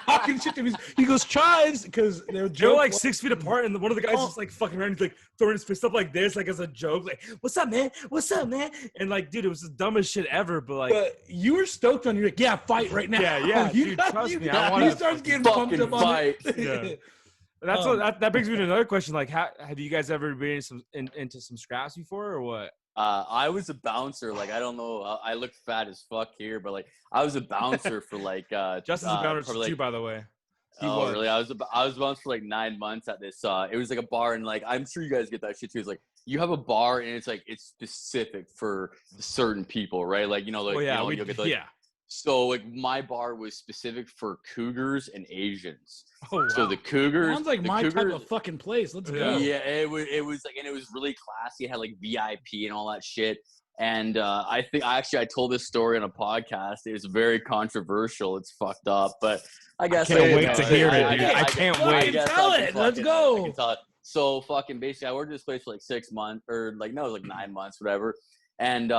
talking shit to me. He goes, "Chives," because they were they were like 6 feet apart, and one of the guys Oh. just like fucking around, he's like throwing his fist up like this, like as a joke, like "What's up, man? What's up, man?" And like, dude, it was the dumbest shit ever. But like, But you were stoked on. You're like, "Yeah, fight right now." Yeah, You dude, got- trust you- me, I He wanted to starts getting fucking pumped up on fight. it. Yeah. that's that brings me to another question. Like, have you guys ever been into some scraps before, or what? I was a bouncer. Like, I don't know. I look fat as fuck here, but like, I was a bouncer for like. Justin's a bouncer probably, too, by the way. Oh, was. really? I was a bouncer for like 9 months at this. It was like a bar, and like, I'm sure you guys get that shit too. It's like you have a bar, and it's like it's specific for certain people, right? Like, you know, like Oh yeah, you know, you'll get the, like, yeah. So like my bar was specific for Cougars and Asians. Oh, wow. So the Cougars Sounds like the my type Cougars- of fucking place. Let's Yeah. go. Yeah, it was like, and it was really classy. It had like VIP and all that shit. And I think I told this story on a podcast. It was very controversial. It's fucked up, but I guess can't wait to hear it, dude. I can't wait. Tell it. Let's go. I can tell it. So fucking basically, I worked at this place for like 6 months, or like no, it was like 9 months, whatever. And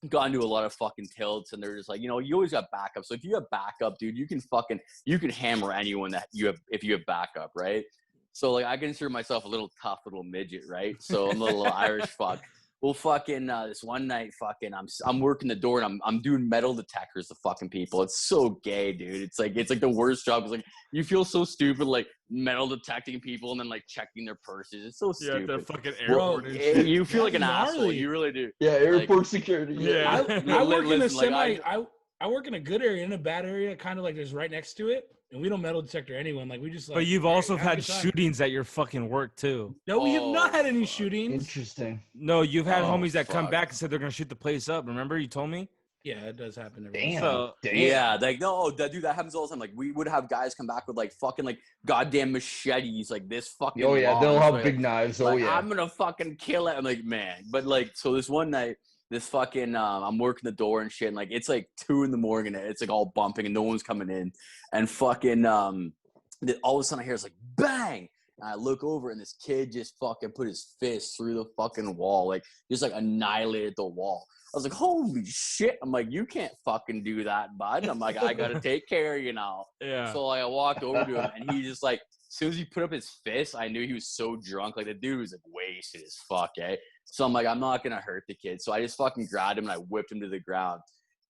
got into a lot of fucking tilts, and they're just like, you know, you always got backup. So if you have backup, dude, you can hammer anyone that you have if you have backup, right? So like I consider myself a little tough little midget, right? So I'm a little Irish fuck. Well, fucking this one night, fucking I'm working the door and I'm doing metal detectors to fucking people. It's so gay, dude. It's like the worst job. It's like you feel so stupid, like metal detecting people and then like checking their purses. It's so stupid. Yeah, the fucking airport. Bro, and shit. you feel like an Gnarly. asshole. You really do. Yeah, airport Like, security. Yeah. I work in a Listen, like, I work in a good area, in a bad area, kind of like there's right next to it, and we don't metal detect anyone. Like we just. Like, But you've also have a had good time. shootings at your fucking work too. No, we have not had any fuck. shootings. Interesting. No, you've had Oh, homies that come fuck. back and said they're gonna shoot the place up. Remember you told me? Yeah, it does happen. Every Damn. So Damn. Yeah, like no, dude, that happens all the time. Like we would have guys come back with like fucking like goddamn machetes, like this fucking. Oh yeah, long. they'll So, have like, big knives. Oh like, yeah. I'm gonna fucking kill it. I'm like, man, but like, so this one night, this fucking, I'm working the door and shit, and like it's like 2 a.m. and it's like all bumping and no one's coming in, and fucking all of a sudden I hear it's like bang. And I look over and this kid just fucking put his fist through the fucking wall, like just like annihilated the wall. I was like, holy shit. I'm like, you can't fucking do that, bud. I'm like, I gotta take care of you now. yeah. So like I walked over to him and he just like, as soon as he put up his fist, I knew he was so drunk. Like the dude was like wasted as fuck, eh? So I'm like, I'm not gonna hurt the kid. So I just fucking grabbed him and I whipped him to the ground.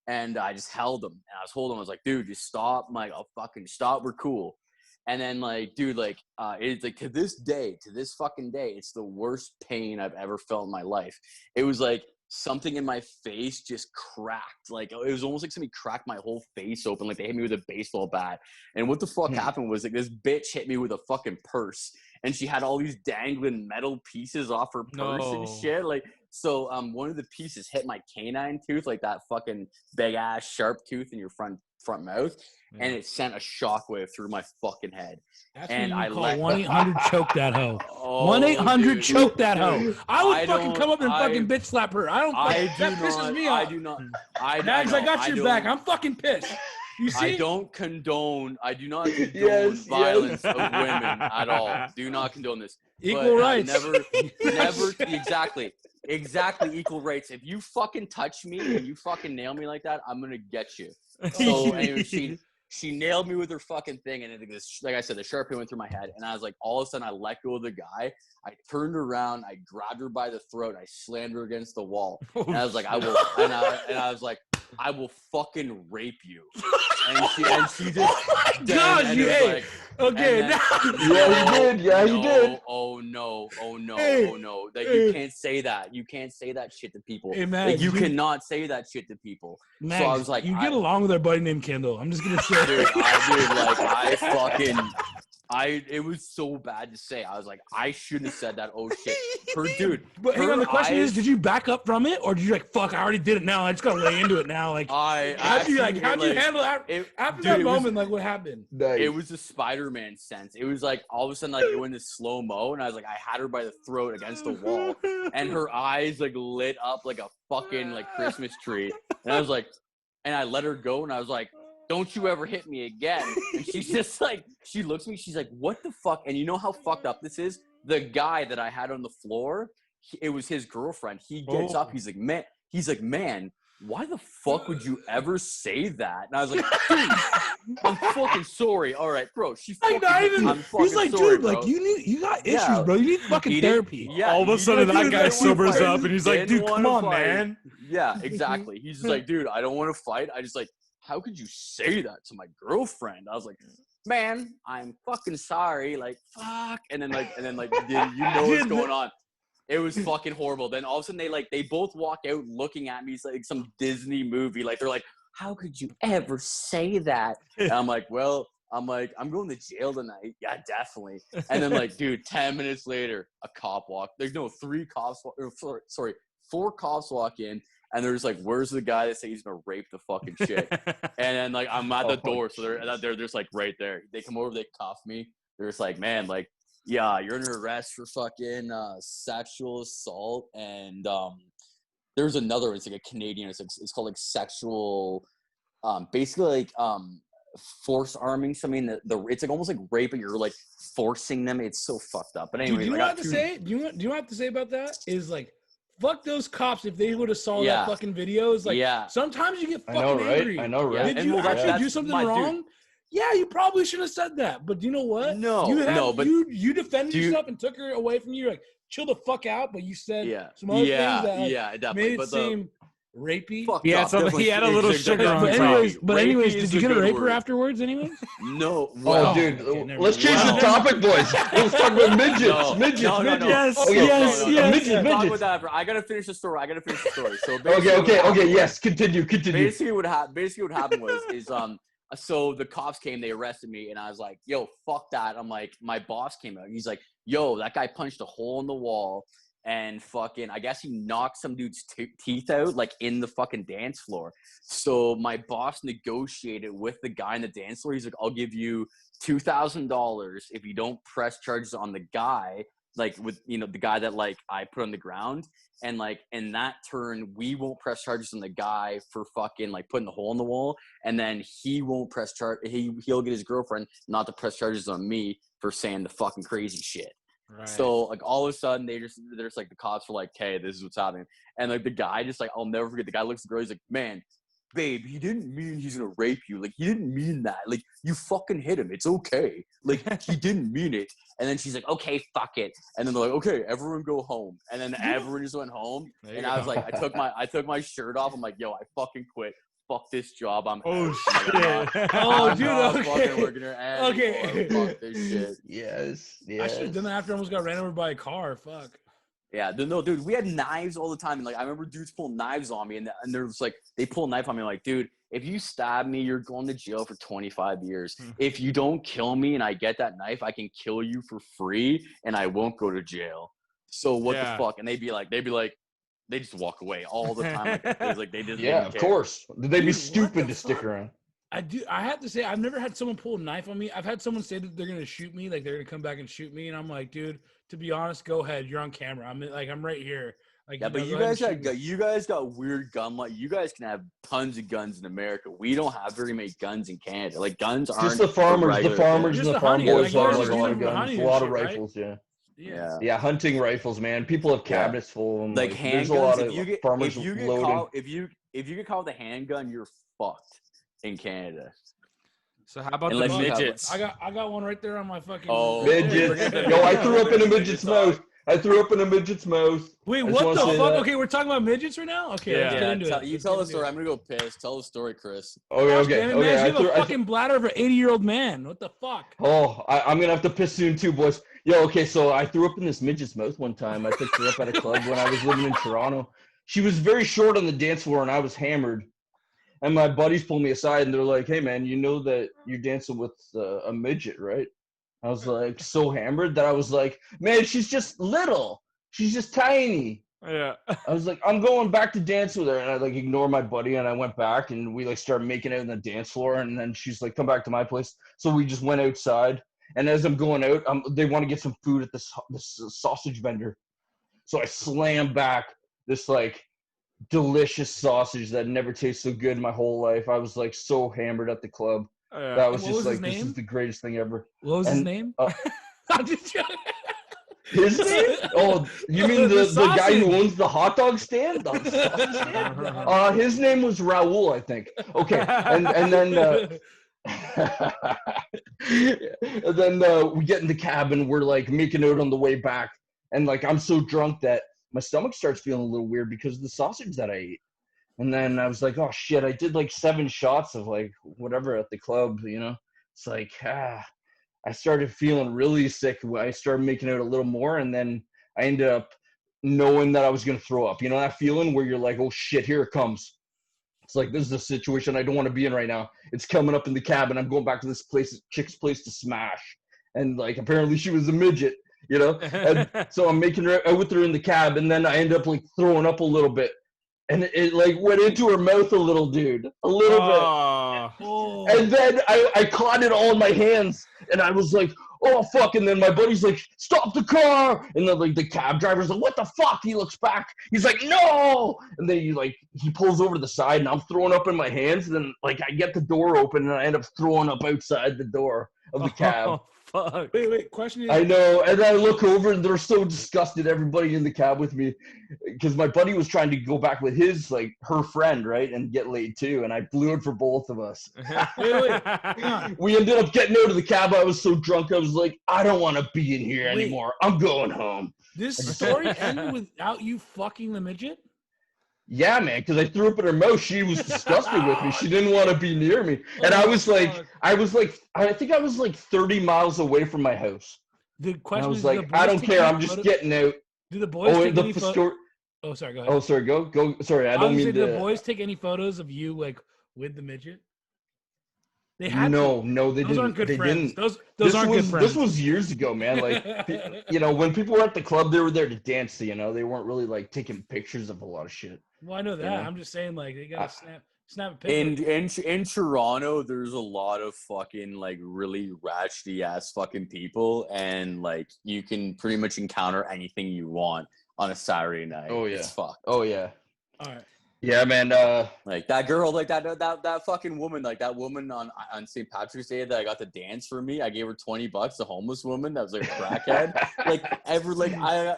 And I just held him. And I was holding him. I was like, dude, just stop. I'm like, I'll fucking stop. We're cool. And then like, dude, like, it's like to this fucking day, it's the worst pain I've ever felt in my life. It was like something in my face just cracked. Like it was almost like somebody cracked my whole face open. Like they hit me with a baseball bat. And what the fuck happened was like this bitch hit me with a fucking purse. And she had all these dangling metal pieces off her purse and shit. Like, so one of the pieces hit my canine tooth, like that fucking big ass sharp tooth in your front mouth, and it sent a shockwave through my fucking head. That's And when I you call let 1-800-CHOKE that hoe. Oh, 1-800-CHOKE that hoe. I would I fucking come up and don't- fucking bitch slap her. I don't. That pisses me off. I do not. Nags, I got your back. don't- I'm fucking pissed. You see? I don't condone. I do not condone Yes, violence yes. of women at all. Do not condone this. Equal But rights. Never. Exactly. Equal rights. If you fucking touch me and you fucking nail me like that, I'm gonna get you. So anyway, she nailed me with her fucking thing, and it, like I said, the sharp pain went through my head, and I was like, all of a sudden, I let go of the guy. I turned around, I grabbed her by the throat, I slammed her against the wall, and I was like, I will, and I was like, I will fucking rape you. And she just, Oh my gosh, you ate. like, Okay, and now. Yeah, he did. Yeah, he did. Oh no. Hey, Oh no. Like hey. you can't say that. You can't say that shit to people. Hey, Max, like you dude. cannot say that shit to people. Max, so I was like, you get along with our buddy named Kendall. I'm just gonna say. Dude, it was so bad to say. I was like, I shouldn't have said that. Oh shit. But hang on, the question eyes, is, did you back up from it, or did you like, fuck, I already did it now. I just gotta lay into it now. Like, how'd you handle that after that moment? Like, what happened? Nice. It was a Spider-Man sense. It was like all of a sudden, like it went into slow mo, and I was like, I had her by the throat against the wall, and her eyes like lit up like a fucking like Christmas tree, and I was like, and I let her go, and I was like, don't you ever hit me again. And she's just like, she looks at me, she's like, what the fuck? And you know how fucked up this is? The guy that I had on the floor, it was his girlfriend. He gets up, he's like, man, why the fuck would you ever say that? And I was like, dude, I'm fucking sorry. All right, bro. Like, not even. I'm fucking He's like, sorry, dude, bro. like you got issues, bro. You need fucking therapy. Yeah, all of a sudden that guy sobers fight. up and he's like, dude, come on, fight. man. Yeah, exactly. He's just like, dude, I don't want to fight. I just like, how could you say that to my girlfriend? I was like, man, I'm fucking sorry. Like, fuck. And then like, dude, you know what's going on. It was fucking horrible. Then all of a sudden they both walk out looking at me. It's like some Disney movie. Like they're like, how could you ever say that? And I'm like, well, I'm going to jail tonight. Yeah, definitely. And then like, dude, 10 minutes later, a cop walked. There's no 4 cops walk in. And they're just like, where's the guy that said he's gonna rape the fucking shit? And then like I'm at the door, so they're just like right there. They come over, they cuff me. They're just like, man, like, yeah, you're under arrest for fucking sexual assault and there's another. It's like a Canadian. It's called like sexual, basically like force arming something. It's like almost like rape, but you're like forcing them. It's so fucked up. But anyway, Dude, you know what I have to say? Do you know what I have to say about that? Is like, fuck those cops if they would have saw that fucking videos. Like, sometimes you get fucking angry. I know, right? Did you actually do something wrong? Dude. Yeah, you probably should have said that. But you know what? But you defended yourself and took her away from you. You're like, chill the fuck out. But you said some other things that made it seem rapey. He had a little sugar on top. But anyways, did you get a raper afterwards anyways? No. Well, dude, let's change the topic, boys. Let's talk about midgets. Midgets. Talk about that. I gotta finish the story. So okay. Yes, continue. Basically, what happened was so the cops came, they arrested me, and I was like, yo, fuck that. I'm like, my boss came out. He's like, yo, that guy punched a hole in the wall. And fucking, I guess he knocked some dude's teeth out, like, in the fucking dance floor. So my boss negotiated with the guy in the dance floor. He's like, I'll give you $2,000 if you don't press charges on the guy, like, with, the guy that, like, I put on the ground. And, like, in that turn, we won't press charges on the guy for fucking, like, putting the hole in the wall. And then he won't press he'll get his girlfriend not to press charges on me for saying the fucking crazy shit. Right. So like all of a sudden there's like the cops were like, hey, this is what's happening. And like the guy just like, I'll never forget, the guy looks at the girl, he's like, man, babe, he didn't mean he's gonna rape you. Like, he didn't mean that. Like, you fucking hit him. It's okay. Like, he didn't mean it. And then she's like, okay, fuck it. And then they're like, okay, everyone go home. And then everyone just went home. And I was like, I took my shirt off. I'm like, yo, I fucking quit. Fuck this job. I'm out. Shit. I'm not fucking working here anymore. Fuck this shit. Yes. I should have done that after I almost got ran over by a car. Fuck. Yeah, no, dude, we had knives all the time. And, like, I remember dudes pulling knives on me. And there's, like, they pull a knife on me. Like, dude, if you stab me, you're going to jail for 25 years. If you don't kill me and I get that knife, I can kill you for free and I won't go to jail. So what the fuck? And they'd be like, they just walk away all the time. Like they just of course. They'd be stupid to stick around. I have to say, I've never had someone pull a knife on me. I've had someone say that they're gonna shoot me, like they're gonna come back and shoot me, and I'm like, dude, to be honest, go ahead. You're on camera. I'm right here. Like, yeah, but you guys got weird gun. Like, you guys can have tons of guns in America. We don't have very many guns in Canada. Like, guns aren't just the farmers. The farmers and the farm boys have like a lot of guns, a lot of shit, rifles. Right? Yeah, hunting rifles, man. People have cabinets full of them. Like there's handguns. a lot of farmers loading. If you get caught with a handgun, you're fucked in Canada. So how about the midgets? I got one right there on my fucking. Midgets. Yo, I threw up in a midget's mouth. Wait, what the fuck? Okay, we're talking about midgets right now. Okay, let's get into it. You tell the story. I'm gonna go piss. Tell the story, Chris. Okay. Man, you have a fucking bladder of an 80-year-old man. What the fuck? Oh, I'm gonna have to piss soon too, boys. Yo, okay, so I threw up in this midget's mouth one time. I picked her up at a club when I was living in Toronto. She was very short on the dance floor, and I was hammered. And my buddies pulled me aside, and they're like, hey, man, you know that you're dancing with a midget, right? I was like so hammered that I was like, man, she's just little. She's just tiny. Yeah. I was like, I'm going back to dance with her. And I like ignored my buddy, and I went back, and we like started making out on the dance floor. And then she's like, come back to my place. So we just went outside. And as I'm going out, they want to get some food at this sausage vendor. So I slam back this like delicious sausage that never tasted so good in my whole life. I was like so hammered at the club. That was just like, this is the greatest thing ever. What was his name? His name? Oh, you mean the guy who owns the hot dog stand? The sausage stand? His name was Raul, I think. Okay, and then. And then we get in the cab and we're like making out on the way back, and like I'm so drunk that my stomach starts feeling a little weird because of the sausage that I ate. And then I was like, oh shit, I did like 7 shots of like whatever at the club, you know. It's like I started feeling really sick. I started making out a little more, and then I ended up knowing that I was gonna throw up. You know that feeling where you're like, oh shit, here it comes. It's like, this is a situation I don't want to be in right now. It's coming up in the cab, and I'm going back to this chick's place to smash. And like, apparently she was a midget, you know? And so I'm making her out with her in the cab, and then I end up like throwing up a little bit. And it like went into her mouth a little, dude. A little bit. And then I caught it all in my hands, and I was like, oh fuck, and then my buddy's like, stop the car, and then like the cab driver's like, what the fuck? He looks back, he's like, no, and then he pulls over to the side, and I'm throwing up in my hands, and then like I get the door open, and I end up throwing up outside the door of the cab. Oh, fuck. Wait. Question is, I know, and then I look over, and they're so disgusted, everybody in the cab with me, because my buddy was trying to go back with her friend, right, and get laid too, and I blew it for both of us. wait. We ended up getting out of the cab. I was so drunk, I was like, I don't want to be in here anymore. I'm going home. This story ended without you fucking the midget? Yeah, man, because I threw up in her mouth. She was disgusted with me. She didn't want to be near me. And I think I was like 30 miles away from my house. The And question I was is, like, I don't care. I'm just getting out. Do the boys take any photos? Oh, sorry, go ahead. Oh, sorry, go. Sorry, I don't mean to. Did the boys take any photos of you, like, with the midget? They had No, Those they didn't. aren't good They friends. didn't. Those aren't good friends. This was years ago, man. Like, when people were at the club, they were there to dance. They weren't really like taking pictures of a lot of shit. Well, I know that. You know? I'm just saying, like, they gotta snap a picture. In Toronto, there's a lot of fucking like really ratchety ass fucking people, and like you can pretty much encounter anything you want on a Saturday night. Oh yeah. It's fucked. Oh yeah. All right. Yeah, man. Like that girl, like that fucking woman, like that woman on St. Patrick's Day that I got to dance for me. I gave her $20, a homeless woman that was like a crackhead.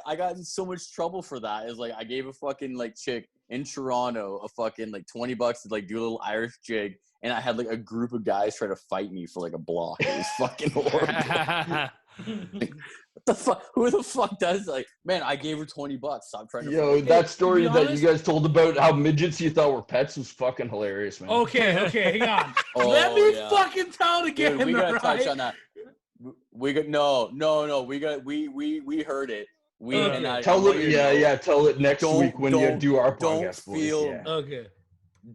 I got in so much trouble for that. It's like I gave a fucking like chick in Toronto a fucking like $20 to like do a little Irish jig, and I had like a group of guys try to fight me for like a block. It was fucking horrible. What the fuck? Who the fuck does like? Man, I gave her $20. Stop trying to. Yo, that story that you guys told about how midgets you thought were pets was fucking hilarious, man. Okay, hang on. Let me fucking tell it again. Dude, we gotta right? touch on that. We got no. We heard it. Tell it next week when you do our podcast. Okay.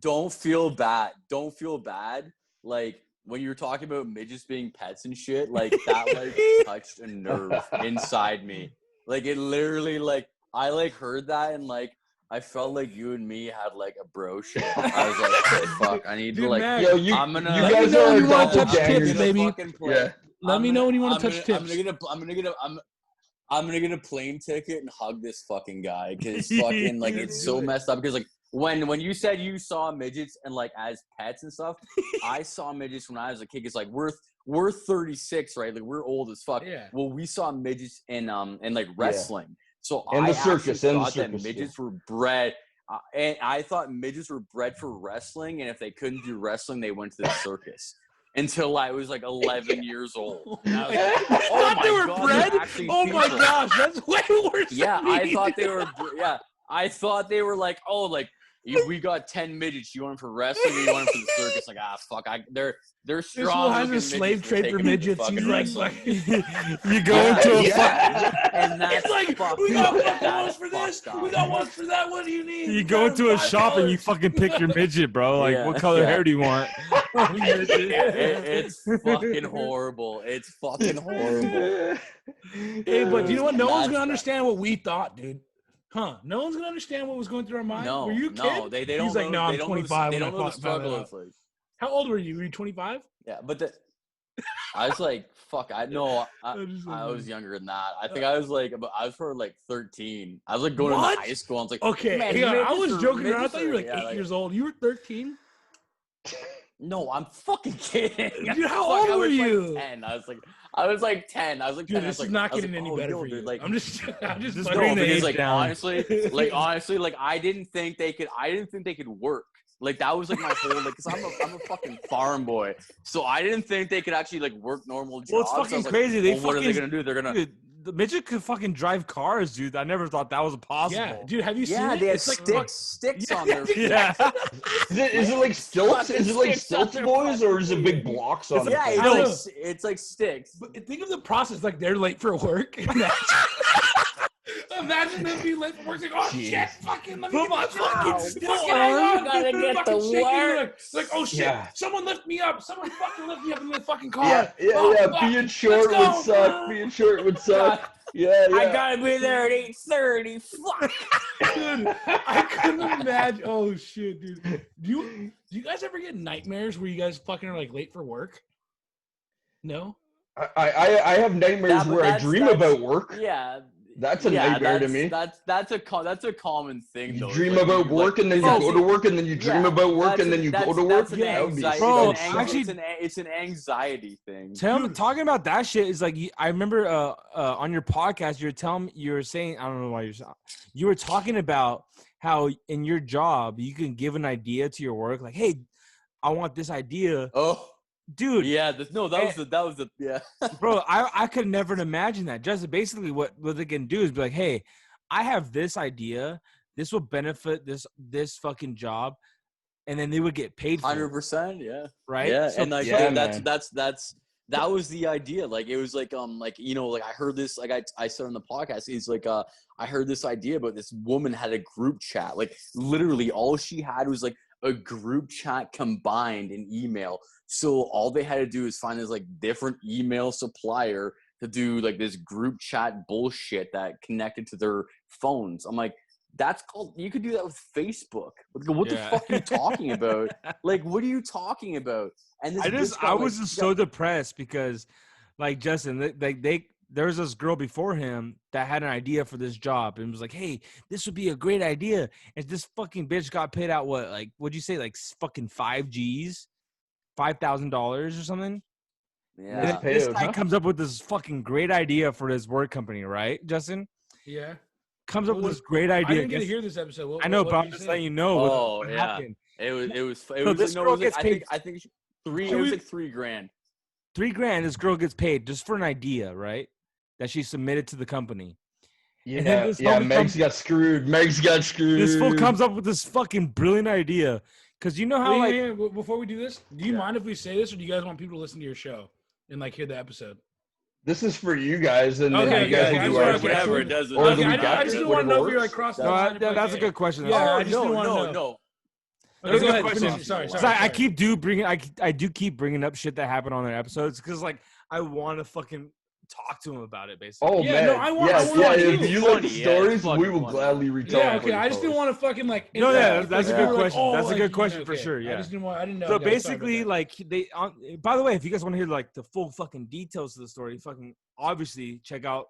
Don't feel bad. Don't feel bad. Like when you were talking about midgets being pets and shit, like that like touched a nerve inside me. Like it literally like I like heard that and like I felt like you and me had like a bro shit. I was like, hey, fuck, I need to like. Mac, yo, I'm gonna. You guys are you want to touch doppelgangers. tips, baby. Yeah. Let me know when you want to touch tips. I'm gonna get a plane ticket and hug this fucking guy because fucking like it's so messed up. Because like when you said you saw midgets and like as pets and stuff, I saw midgets when I was a kid. It's like we're 36, right? Like we're old as fuck. Yeah. Well, we saw midgets in like wrestling. Yeah. So and I the circus, thought that midgets were bred. And I thought midgets were bred for wrestling, and if they couldn't do wrestling, they went to the circus. Until I was like 11 years old. And I was like, I thought they were bred? Oh my gosh, that's way worse. Yeah, I thought they were. Yeah, I thought they were like, oh, like we got 10 midgets. You want them for wrestling? Or you want them for the circus? Like, fuck, they're strong. This fool has a slave trade for midgets. He's like you go into a and that's like, we got one for this. We got one for that. What do you need? You go into a shop and you fucking pick your midget, bro. Like, what color hair do you want? It's fucking horrible. It's fucking horrible. Hey, but you know what? No one's gonna understand what we thought, dude. Huh? No one's gonna understand what was going through our mind. No, were you a kid? No, they don't. He's like, no, I'm 25. They don't know the struggle of like. How old were you? Were you 25? Yeah, but I was like, fuck, I was younger than that. I think I was probably like 13. I was like going into high school. I was like, okay, I was joking around. I thought you were like 8 years old. You were 13. No, I'm fucking kidding. Dude, how old were you? Like 10. I was like 10. I was like 10. Dude, this is not getting any better for you. Like, I'm just no, because like honestly, like I didn't think they could work. Like that was like my whole like, cause I'm a fucking farm boy, so I didn't think they could actually like work normal jobs. Well, it's fucking crazy. Like, what are they gonna do? They're gonna. Dude, the midget could fucking drive cars, dude. I never thought that was possible. Yeah, dude, have you seen it? Yeah, they have it's sticks on their feet. Yeah. Is it like stilts? Is it like stilts boys or is it big blocks on it? Yeah, it's like sticks. But think of the process. Like they're late for work. Imagine them being late for work. Like, oh shit, fucking let me get my fucking hang on. Gotta get the work. Like, oh shit, someone lift me up. Someone fucking lift me up in the fucking car. Yeah. Being short would suck. Being short would suck. Yeah. I gotta be there at 8:30. Fuck. Dude, I couldn't imagine. Oh shit, dude. Do you guys ever get nightmares where you guys fucking are like late for work? No. I have nightmares where I dream about work. Yeah. That's a nightmare to me. That's a common thing. You though. dream Like, about work and then you go to work and then you dream about work and then you go to work. That's an Yeah, anxiety. bro, It's an anxiety thing. Talking about that shit is like I remember on your podcast you were saying, I don't know why you were talking about how in your job you can give an idea to your work, like, hey, I want this idea. Oh, dude. Yeah, that was the yeah. Bro, I could never imagine that. Just basically what they can do is be like, hey, I have this idea. This will benefit this fucking job, and then they would get paid for 100%, yeah. right? Yeah, So, and like that was the idea. Like it was like I heard this, like I said on the podcast, it's like I heard this idea about this woman had a group chat. Like literally all she had was like a group chat combined in email. So all they had to do is find this like different email supplier to do like this group chat bullshit that connected to their phones. I'm like, that's called, you could do that with Facebook. Like, what the fuck are you talking about? Like, what are you talking about? And I was just so depressed because, like, Justin, there was this girl before him that had an idea for this job and was like, hey, this would be a great idea. And this fucking bitch got paid out what, like, what'd you say, like fucking 5 G's, $5,000 or something? Yeah. This guy comes up with this fucking great idea for his work company, right, Justin? Yeah. Comes up with this great idea. I didn't get to hear this episode. I know, but I'm just letting you know. What happened. It was this girl gets paid. I think it was like $3,000. $3,000. This girl gets paid just for an idea, right? That she submitted to the company. Yeah, Megs got screwed. This fool comes up with this fucking brilliant idea. Because you know how, before we do this, do you mind if we say this, or do you guys want people to listen to your show and like hear the episode? This is for you guys, and okay, then you guys will do our whatever it doesn't. I just didn't want to know if you're like crossing the line. That's a good question. Yeah, I just didn't want to know. That's a good question. Sorry. I do keep bringing up shit that happened on their episodes because like I want to fucking talk to him about it, basically. Oh man, no, I want if you like the stories, we will gladly retell. Yeah, okay. I just didn't want to fucking like. No, that's a good question. That's a good question for sure. Yeah. I didn't know. So basically, like they. By the way, if you guys want to hear like the full fucking details of the story, fucking obviously check out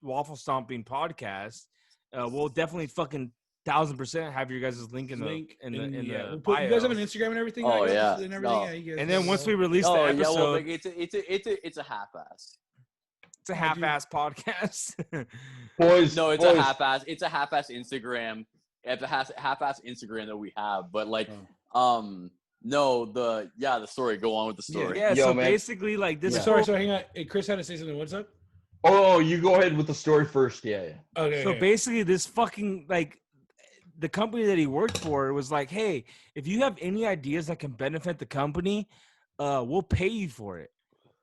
Waffle Stomping podcast. We'll definitely fucking 1,000% have your guys' link in the bio. You guys have an Instagram and everything. Oh yeah, and everything. Yeah, and then once we release the episode, well, like, it's a half-ass. It's a half-ass podcast. Boys, no, it's a half-ass. It's a half-ass Instagram. It's a half-ass Instagram that we have, but like, no, the story. Go on with the story. Yeah. So basically, like this. Sorry, hang on. Hey, Chris had to say something. What's up? Oh, you go ahead with the story first. Yeah. Okay. So basically, this fucking like. The company that he worked for was like, hey, if you have any ideas that can benefit the company, we'll pay you for it.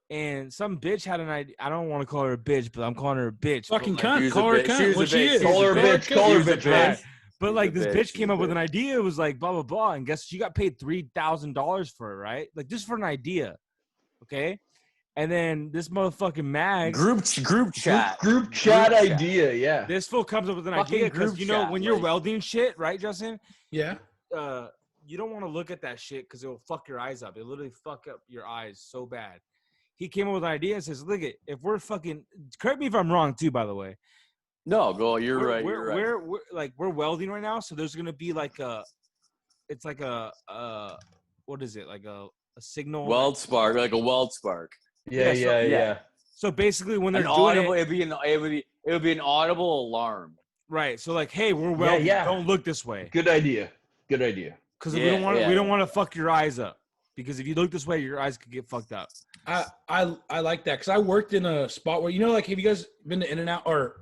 And some bitch had an idea. I don't want to call her a bitch, but I'm calling her a bitch. Fucking like, cunt. Call her a cunt. What she is. Call her a bitch. Call her a bitch, man. But like this bitch came up with an idea. It was like blah, blah, blah. And guess she got paid $3,000 for it, right? Like just for an idea. Okay. And then this motherfucking Mag group chat idea, yeah. This fool comes up with an idea because you know when you're welding shit, right, Justin? Yeah. You don't want to look at that shit because it will fuck your eyes up. It literally fuck up your eyes so bad. He came up with an idea and says, "Look it, if we're fucking correct me if I'm wrong too, by the way." No, go. You're right. We're welding right now, so there's gonna be like it's like a what is it, like a signal weld spark, like a weld spark. Yeah. So basically, when they're doing it would be an audible alarm. Right. So like, hey, we're welding. Don't look this way. Good idea. Because we don't want to fuck your eyes up. Because if you look this way, your eyes could get fucked up. I like that because I worked in a spot where like, have you guys been to In-N-Out or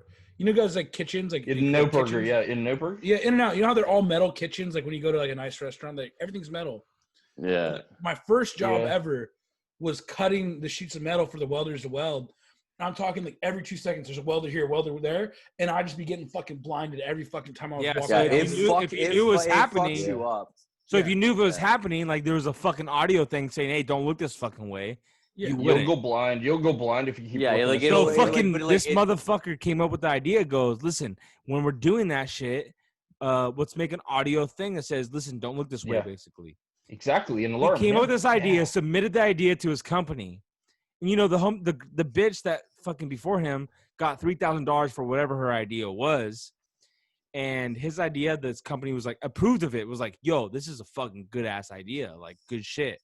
guys like kitchens like In-N-Out Burger? Yeah, In-N-Out Burger. Yeah, In-N-Out. You know how they're all metal kitchens? Like when you go to like a nice restaurant, like everything's metal. Yeah. Like, my first job ever was cutting the sheets of metal for the welders to weld. And I'm talking like every 2 seconds, there's a welder here, a welder there, and I just be getting fucking blinded every fucking time I was walking. Yeah, if you knew it was happening, you up. So if you knew if it was happening, like there was a fucking audio thing saying, "Hey, don't look this fucking way." Yeah, you'll go blind. You'll go blind if you keep. Like so fucking this motherfucker came up with the idea. Goes, listen, when we're doing that shit, let's make an audio thing that says, "Listen, don't look this way." Basically. Exactly, an alarm. He came up with this idea, submitted the idea to his company, You know, the bitch that fucking before him got $3,000 for whatever her idea was. And his idea, this company was like approved of it. Was like, yo, this is a fucking good ass idea, like good shit.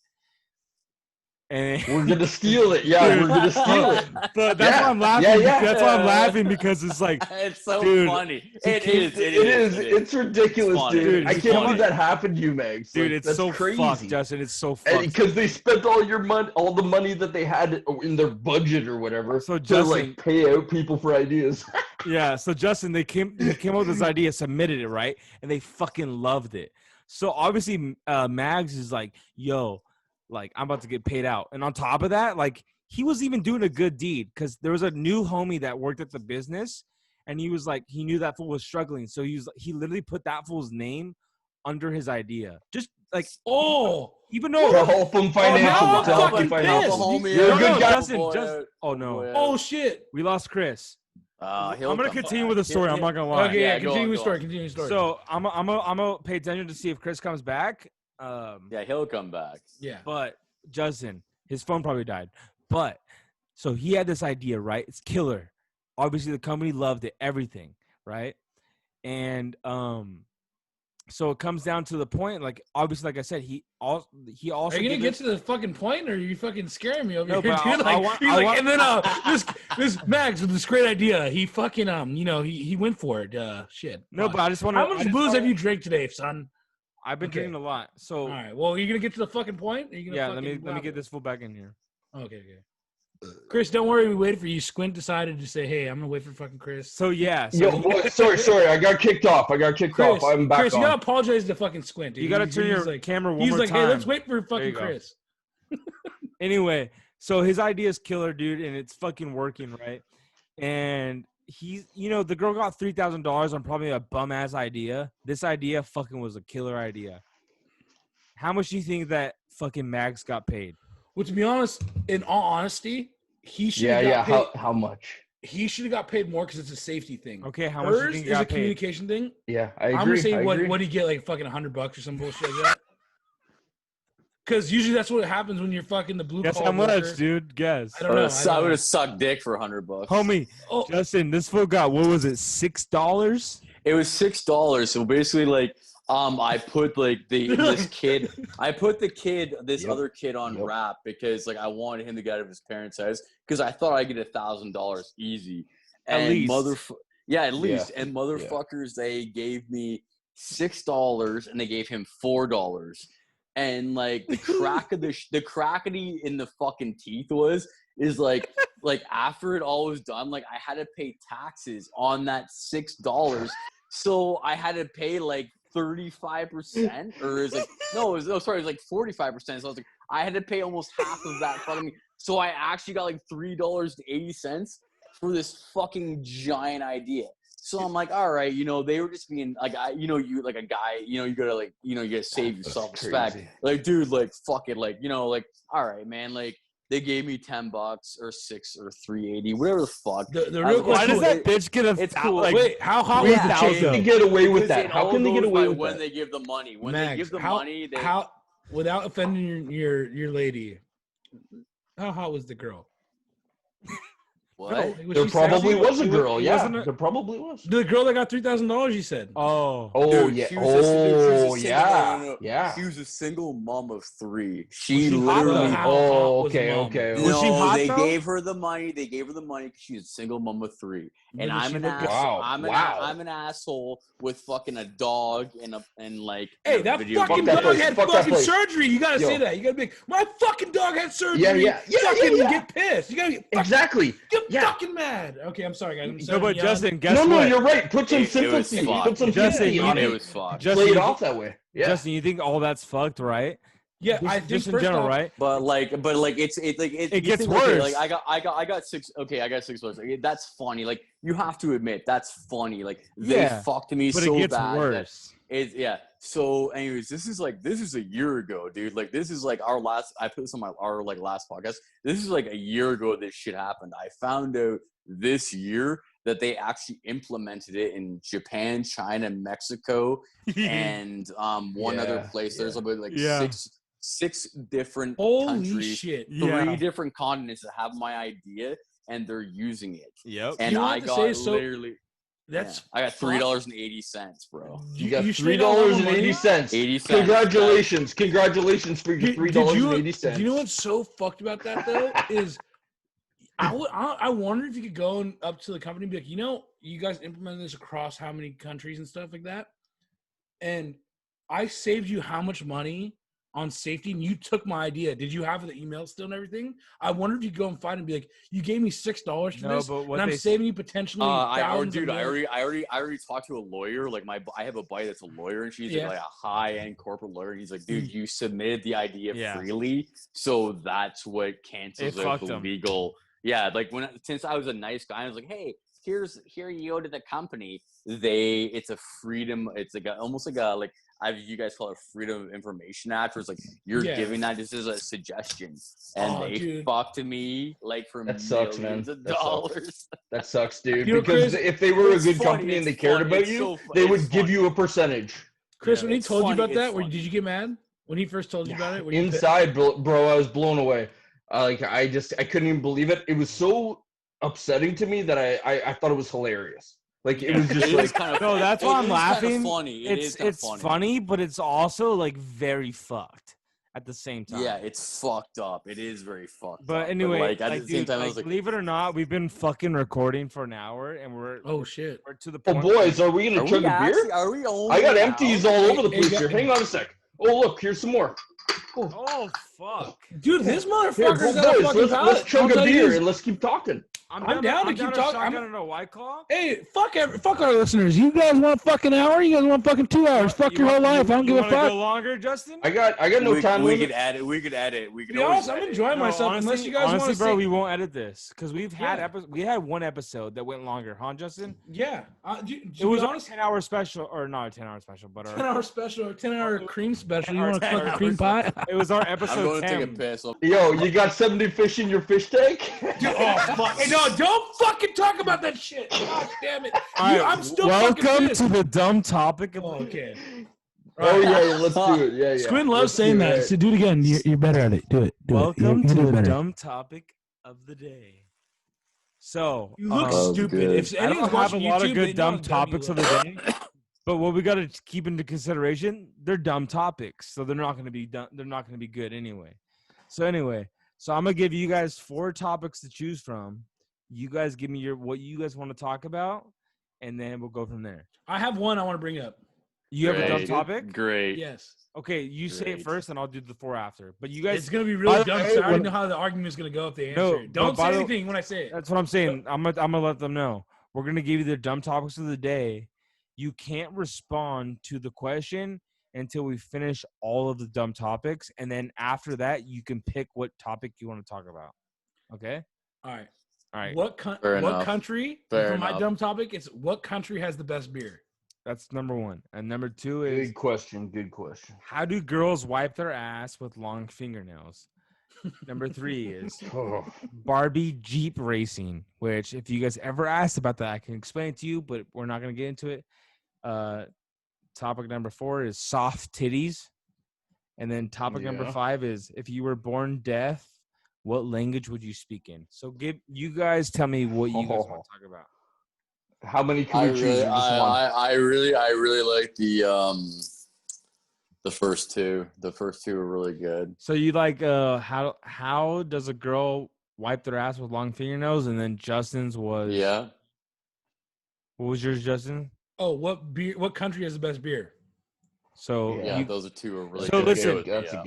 And We're gonna steal it. Yeah, we're gonna steal it. but that's why I'm laughing. That's why I'm laughing because it's like, it's so dude, funny. it It is. It's ridiculous, funny. dude. I It's can't funny. believe that happened to you, Megs. dude, Like, it's that's so crazy. fucked, Justin. It's so fucked. Because they spent all your money, all the money that they had in their budget or whatever, So to Justin, like pay out people for ideas. yeah. So Justin, they came up with this idea, submitted it, right, and they fucking loved it. So obviously, Mags is like, yo, like I'm about to get paid out, and on top of that, like he was even doing a good deed because there was a new homie that worked at the business, and he was like, he knew that fool was struggling, so he literally put that fool's name under his idea, just like even though To help them financially. now I'm To help fucking you pissed. financially. You're You're a good guy. Justin, oh no, Oh shit. we lost Chris. I'm I'm gonna continue with the story. I'm not gonna lie. Okay, Yeah, yeah, go continue on, the go story. on. Continue the story. So I'm gonna pay attention to see if Chris comes back. Yeah, he'll come back. yeah. But Justin, his phone probably died. But so he had this idea, right? It's killer. Obviously, the company loved it, everything, right? And so it comes down to the point, like obviously, like I said, he also Are you gonna get to the fucking point, or are you fucking scaring me over No, here, but dude? I Like, want- he's I like, want- and then this Max with this great idea. He fucking you know, he went for it. Shit. No, Fuck. but I just want to. How much booze have you drank today, son? I've been Okay. drinking a lot. So All right. Well, are you gonna get to the fucking point? Are you gonna yeah, fucking let me get blabber? this fool back in here. Okay. Chris, don't worry. We waited for you. Squint decided to say, "Hey, I'm gonna wait for fucking Chris." So yeah, so Yo, what? Sorry. I got kicked off. Chris, I'm back Chris, on. you gotta apologize to fucking Squint. Dude. you gotta He's turn your like, camera one he's more like, time. "Hey, let's wait for you fucking go. Chris." Anyway, so his idea is killer, dude, and it's fucking working, right? And he's, you know, the girl got $3,000 on probably a bum ass idea. This idea fucking was a killer idea. How much do you think that fucking Max got paid? Well, to be honest, in all honesty, he should Yeah, have got yeah. paid. How much? He should have got paid more because it's a safety thing. Okay, how much do you Hers think is he a got paid? communication thing. Yeah, I agree. I'm gonna say I agree. what do you get, like fucking $100 or some bullshit like that? Because usually that's what happens when you're fucking the blue Guess collar how much, worker. dude? Guess. I don't know. I would have sucked dick for $100. Homie, Oh, Justin, this fool got, what was it, $6? It was $6. So basically, like, I put like this kid, this Yep. other kid on Yep. rap because like I wanted him to get out of his parents' house because I thought I'd get $1,000 easy. At And least. at least. Yeah. And motherfuckers, they gave me $6 and they gave him $4. And like the crack of the crackety in the fucking teeth is like after it all was done, like I had to pay taxes on that $6. So I had to pay like 35%, or is like it was like 45%. So I was like, I had to pay almost half of that fucking. So I actually got like $3.80 for this fucking giant idea. So I'm like, all right, you know, they were just being like, you like a guy, you gotta like, you gotta save your That's self-respect. crazy. Like, dude, like, fuck it, like, like, all right, man, like, they gave me $10 or $6 or $3.80, whatever the fuck. the I real was Why like, does question. that bitch get a It's cool. like, Wait, how hot Yeah, was the How chick can they though? get away with Because that? it How all can they get goes away by with when that? they give the money? When Max, they give the how, money, they how without offending your lady, how hot was the girl? what? Was There she probably sexy? was a girl. Yeah, wasn't it- there probably was. The girl that got $3,000, you said. oh, Oh Dude, yeah. she was a single- Yeah. no. Yeah. She was a single mom of 3. Was She she hot, literally. though? How hot Oh, was the okay, mom? okay. Was she No, hot, they though? gave her the money. They gave her the money because she's a single mom of 3. But And did I'm she an look good? asshole. Wow. I'm an asshole with fucking a dog and like. Hey, a that video fucking game. that dog place. had Fuck that fucking place. surgery. You gotta Yo. say that. You gotta be like, my fucking dog had surgery. Yeah. Fucking get pissed. You gotta get Exactly. Yeah. fucking mad. Okay, I'm sorry, guys. I'm no, sorry, but Jan. Justin, guess No, what? you're right. Put some It was sympathy. fucked. Put some Justin, sympathy on It it. was fucked. Justin, Play it you off think- that way. Yeah. Justin, you think all that's fucked, right? Yeah, Just, I think just in first general, off, right? But it's you gets think, okay, worse. like I got 6. Okay, I got $6. Like, that's funny. Like you have to admit that's funny. Like they Yeah, fucked me But so it gets bad. worse. It's yeah. So, anyways, this is a year ago, dude. Like this is like our last. I put this on our like last podcast. This is like a year ago. This shit happened. I found out this year that they actually implemented it in Japan, China, Mexico, and one other Yeah, place. There's yeah. about like Yeah. 6 different Holy countries, shit. 3 different continents that have my idea, and they're using it. Yep. And You know what I to got say? So- literally, That's I got $3.80, bro. You got straight got a lot more money? $3.80. 80 cents. Congratulations for your $3.80. Do you know what's so fucked about that though? Is I wonder if you could go up to the company and be like, you know, you guys implemented this across how many countries and stuff like that, and I saved you how much money on safety, and you took my idea. Did you have the email still and everything? I wonder if you go and find and be like, you gave me $6 for this, but what and I'm they saving you potentially thousands. I already talked to a lawyer. Like I have a buddy that's a lawyer, and she's like a high-end corporate lawyer. And he's like, dude, you submitted the idea freely, so that's what cancels out the legal. Yeah, like since I was a nice guy, I was like, hey, here you go to the company. It's a freedom. It's like almost like you guys call it Freedom of Information Act, where it's like you're giving that this is a suggestion, and they fucked me like for millions of dollars. That sucks, dude. You know, because Chris, if they were a good company and they cared about you, they would give you a percentage. Chris, when he told you about that, did you get mad when he first told you about it? Inside, bro, I was blown away. I couldn't even believe it. It was so upsetting to me that I thought it was hilarious. Like it was just like kind of no, that's why I'm laughing. Funny. It's funny, but it's also like very fucked at the same time. Yeah, it's fucked up. It is very fucked but up. Anyway, but at the same time, I was like, believe it or not, we've been fucking recording for an hour, and we're shit. We're to the point. Oh boys, are we gonna chug a beer? Are we I got empties all over the place here. Hang on a sec. Oh look, here's some more. Oh fuck, dude, this motherfucker's got a fucking let's palate. chug a beer and let's keep talking. I'm down to keep talking. I'm gonna know White Claw. Hey, fuck our listeners. You guys want fucking hour? You guys want fucking 2 hours? Fuck your whole life. I don't give a fuck. Go longer, Justin? I got no time. We could add it. We could edit. We could. Be honest, I'm enjoying myself. Honestly, unless you guys want to, bro, we won't edit this because we had one episode that went longer, huh, Justin? Yeah, it was on a 10-hour special, or not a 10-hour special, but 10-hour special, or 10-hour cream special. You want to fuck cream pie? It was our episode. I'm going to 10. take a piss. Yo, you got 70 fish in your fish tank? Dude, oh fuck! Hey, no, don't fucking talk about that shit. God damn it! I'm still welcome fucking to the dumb topic. Okay. Oh yeah, let's do it. Yeah. Squid loves saying that. So do it again. You're better at it. Do it. Welcome to the dumb topic of the day. So you look stupid. If I don't have a lot of good dumb topics of the day, but what we got to keep into consideration, they're dumb topics, so they're not going to be done. They're not going to be good anyway. So I'm gonna give you guys 4 topics to choose from. You guys give me what you guys want to talk about, and then we'll go from there. I have one I want to bring up. You have a dumb topic? Great. Yes. Okay, you say it first, and I'll do the 4 after. But you guys, it's gonna be really dumb. So I already know how the argument is gonna go if they answer it. Don't say anything when I say it. That's what I'm saying. I'm gonna let them know. We're gonna give you the dumb topics of the day. You can't respond to the question until we finish all of the dumb topics, and then after that, you can pick what topic you want to talk about. Okay? All right. What country? For my dumb topic, it's what country has the best beer? That's number 1. And number 2 is good question. How do girls wipe their ass with long fingernails? Number 3 is Barbie Jeep racing, which if you guys ever asked about that, I can explain it to you, but we're not going to get into it. Topic number 4 is soft titties. And then topic number 5 is if you were born deaf, what language would you speak in? So you guys tell me what you guys want to talk about. How many can we choose? I really like the first 2. The first 2 are really good. So you like how does a girl wipe their ass with long fingernails? And then Justin's was What was yours, Justin? Oh, what country has the best beer? So those are 2 are really so good.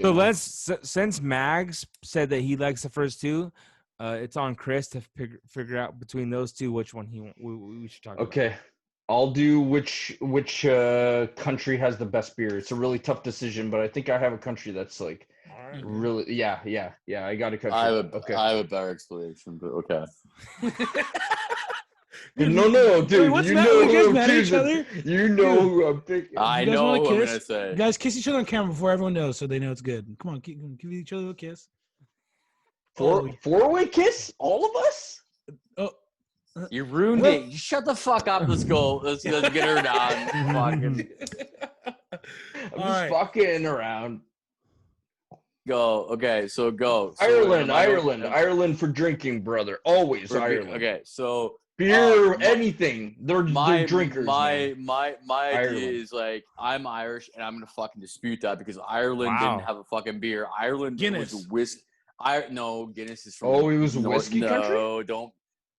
Listen, since Mags said that he likes the first 2, it's on Chris to figure out between those 2 which one we should talk about. Okay, I'll do which country has the best beer. It's a really tough decision, but I think I have a country that's like really I got a country. I have a better explanation, but okay. No, dude. Wait, you know who I'm choosing. You know dude. who I'm picking. I know what I'm gonna say. Guys, kiss each other on camera before everyone knows, so they know it's good. Come on, give each other a kiss. Four-way kiss? All of us? Oh, you ruined it. You shut the fuck up. Let's go. Let's get her down. I'm just fucking around. Go. Okay, so go. So Ireland for drinking, brother. Always Ireland. Okay, so beer, anything. They're drinkers. My idea Ireland. is like I'm Irish and I'm gonna fucking dispute that because Ireland didn't have a fucking beer. Ireland Guinness. was whiskey. Guinness is from. Oh, it was a whiskey country. No, don't.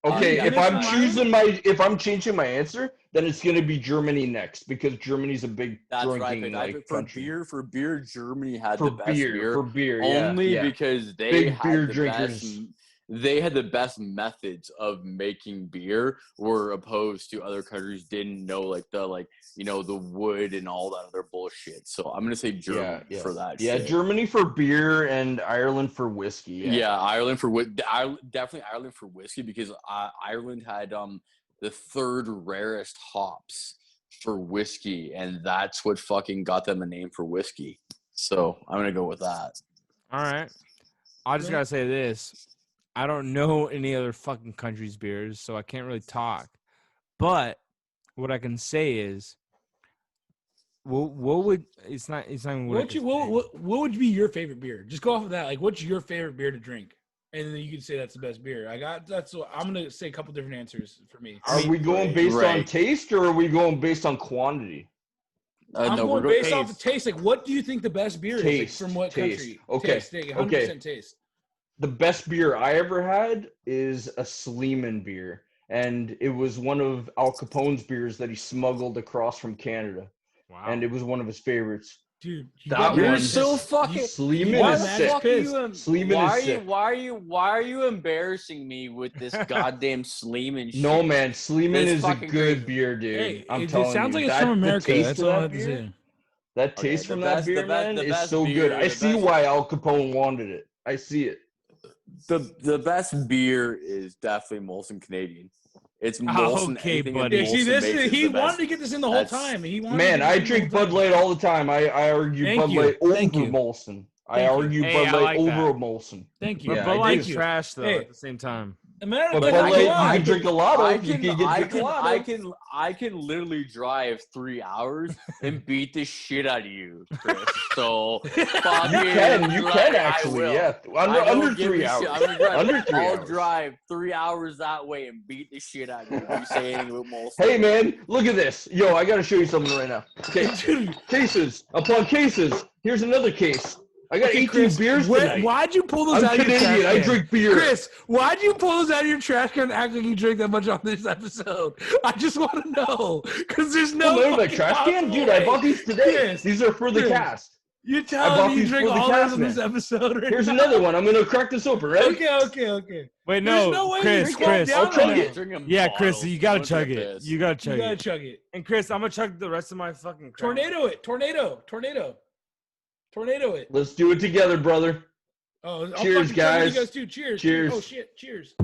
Okay, Yeah, if I'm changing my answer, then it's gonna be Germany next because Germany's a big drinking country. For beer, Germany had the best beer. For beer, only yeah. because they Big had beer the drinkers. best. They had the best methods of making beer, were opposed to other countries didn't know the wood and all that other bullshit. So I'm gonna say Germany for that. Yeah, shit. Germany for beer and Ireland for whiskey. Yeah, Ireland for definitely Ireland for whiskey because Ireland had the third rarest hops for whiskey, and that's what fucking got them a name for whiskey. So I'm gonna go with that. All right, I just gotta say this. I don't know any other fucking country's beers, so I can't really talk. But what I can say is, what would it's not even what would be your favorite beer? Just go off of that. Like, what's your favorite beer to drink? And then you can say that's the best beer. That's what I'm gonna say. A couple different answers for me. Are we going based on taste or are we going based on quantity? I'm going based off of taste. Like, what do you think the best beer is? Like, from what country? Okay. Taste. 100% taste. The best beer I ever had is a Sleeman beer, and it was one of Al Capone's beers that he smuggled across from Canada. Wow. And it was one of his favorites. Dude, you're so fucking Sleeman is sick. Sleeman is sick. Why are you embarrassing me with this goddamn Sleeman shit? No, man, Sleeman is a good beer, dude. Hey, I'm telling you. It sounds like it's from America. That's all I have to say. That taste from that beer, man, is so good. I see why Al Capone wanted it. I see it. The best beer is definitely Molson Canadian. It's Molson. Okay, buddy. Yeah, see, he wanted to get this in the whole time. I drink Bud Light all the time. I argue Bud Light over Molson. I argue Bud Light over Molson. Thank you. But Bud Light's trash though. At the same time. But Bud Light, you can drink a lot of. I can literally drive 3 hours and beat the shit out of you, Chris. So you can actually, yeah. Under 3 hours. Under 3 hours. I'll drive 3 hours that way and beat the shit out of you. If you say anything with Molson. Hey man, look at this. Yo, I gotta show you something right now. Okay, cases upon cases. Here's another case. I got 18 beers tonight. Why'd you pull those out of your trash can? I drink beer. Chris, why'd you pull those out of your trash can and act like you drink that much on this episode? I just want to know. Because there's no my trash can? Dude, I bought these today. Chris, these are for the cast. You're telling me you drink all those in this episode right Here's now? another one. I'm going to crack this open, ready? Okay. Wait, no way Chris. I'll chug it. Yeah, Chris, you got to chug it. You got to chug it. And Chris, I'm going to chug the rest of my fucking crap. Tornado it. Let's do it together, brother. Oh, cheers, guys. You guys too. Cheers. Oh shit. Cheers.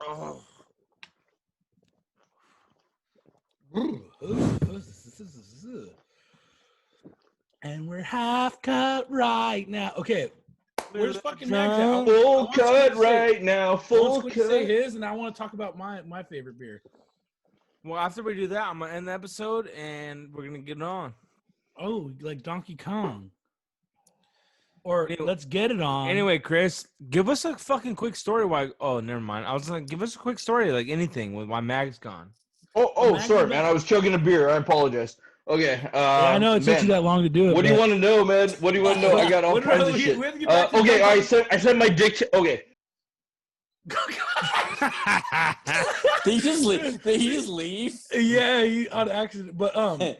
Oh. And we're half cut right now. Okay. Where's fucking Max at? Full cut right now. Full cut. Say his, and I want to talk about my favorite beer. Well, after we do that, I'm going to end the episode, and we're going to get it on. Oh, like Donkey Kong. Or let's get it on. Anyway, Chris, give us a fucking quick story why... Oh, never mind. I was like, give us a quick story, like anything, with why Mag's gone. Sorry, man. I was chugging a beer. I apologize. Okay. I know it took you that long to do it. What do you want to know, man? What do you want to know? I got all kinds of shit. Okay, I sent my dick... Okay. Did he just leave? Yeah, on accident. But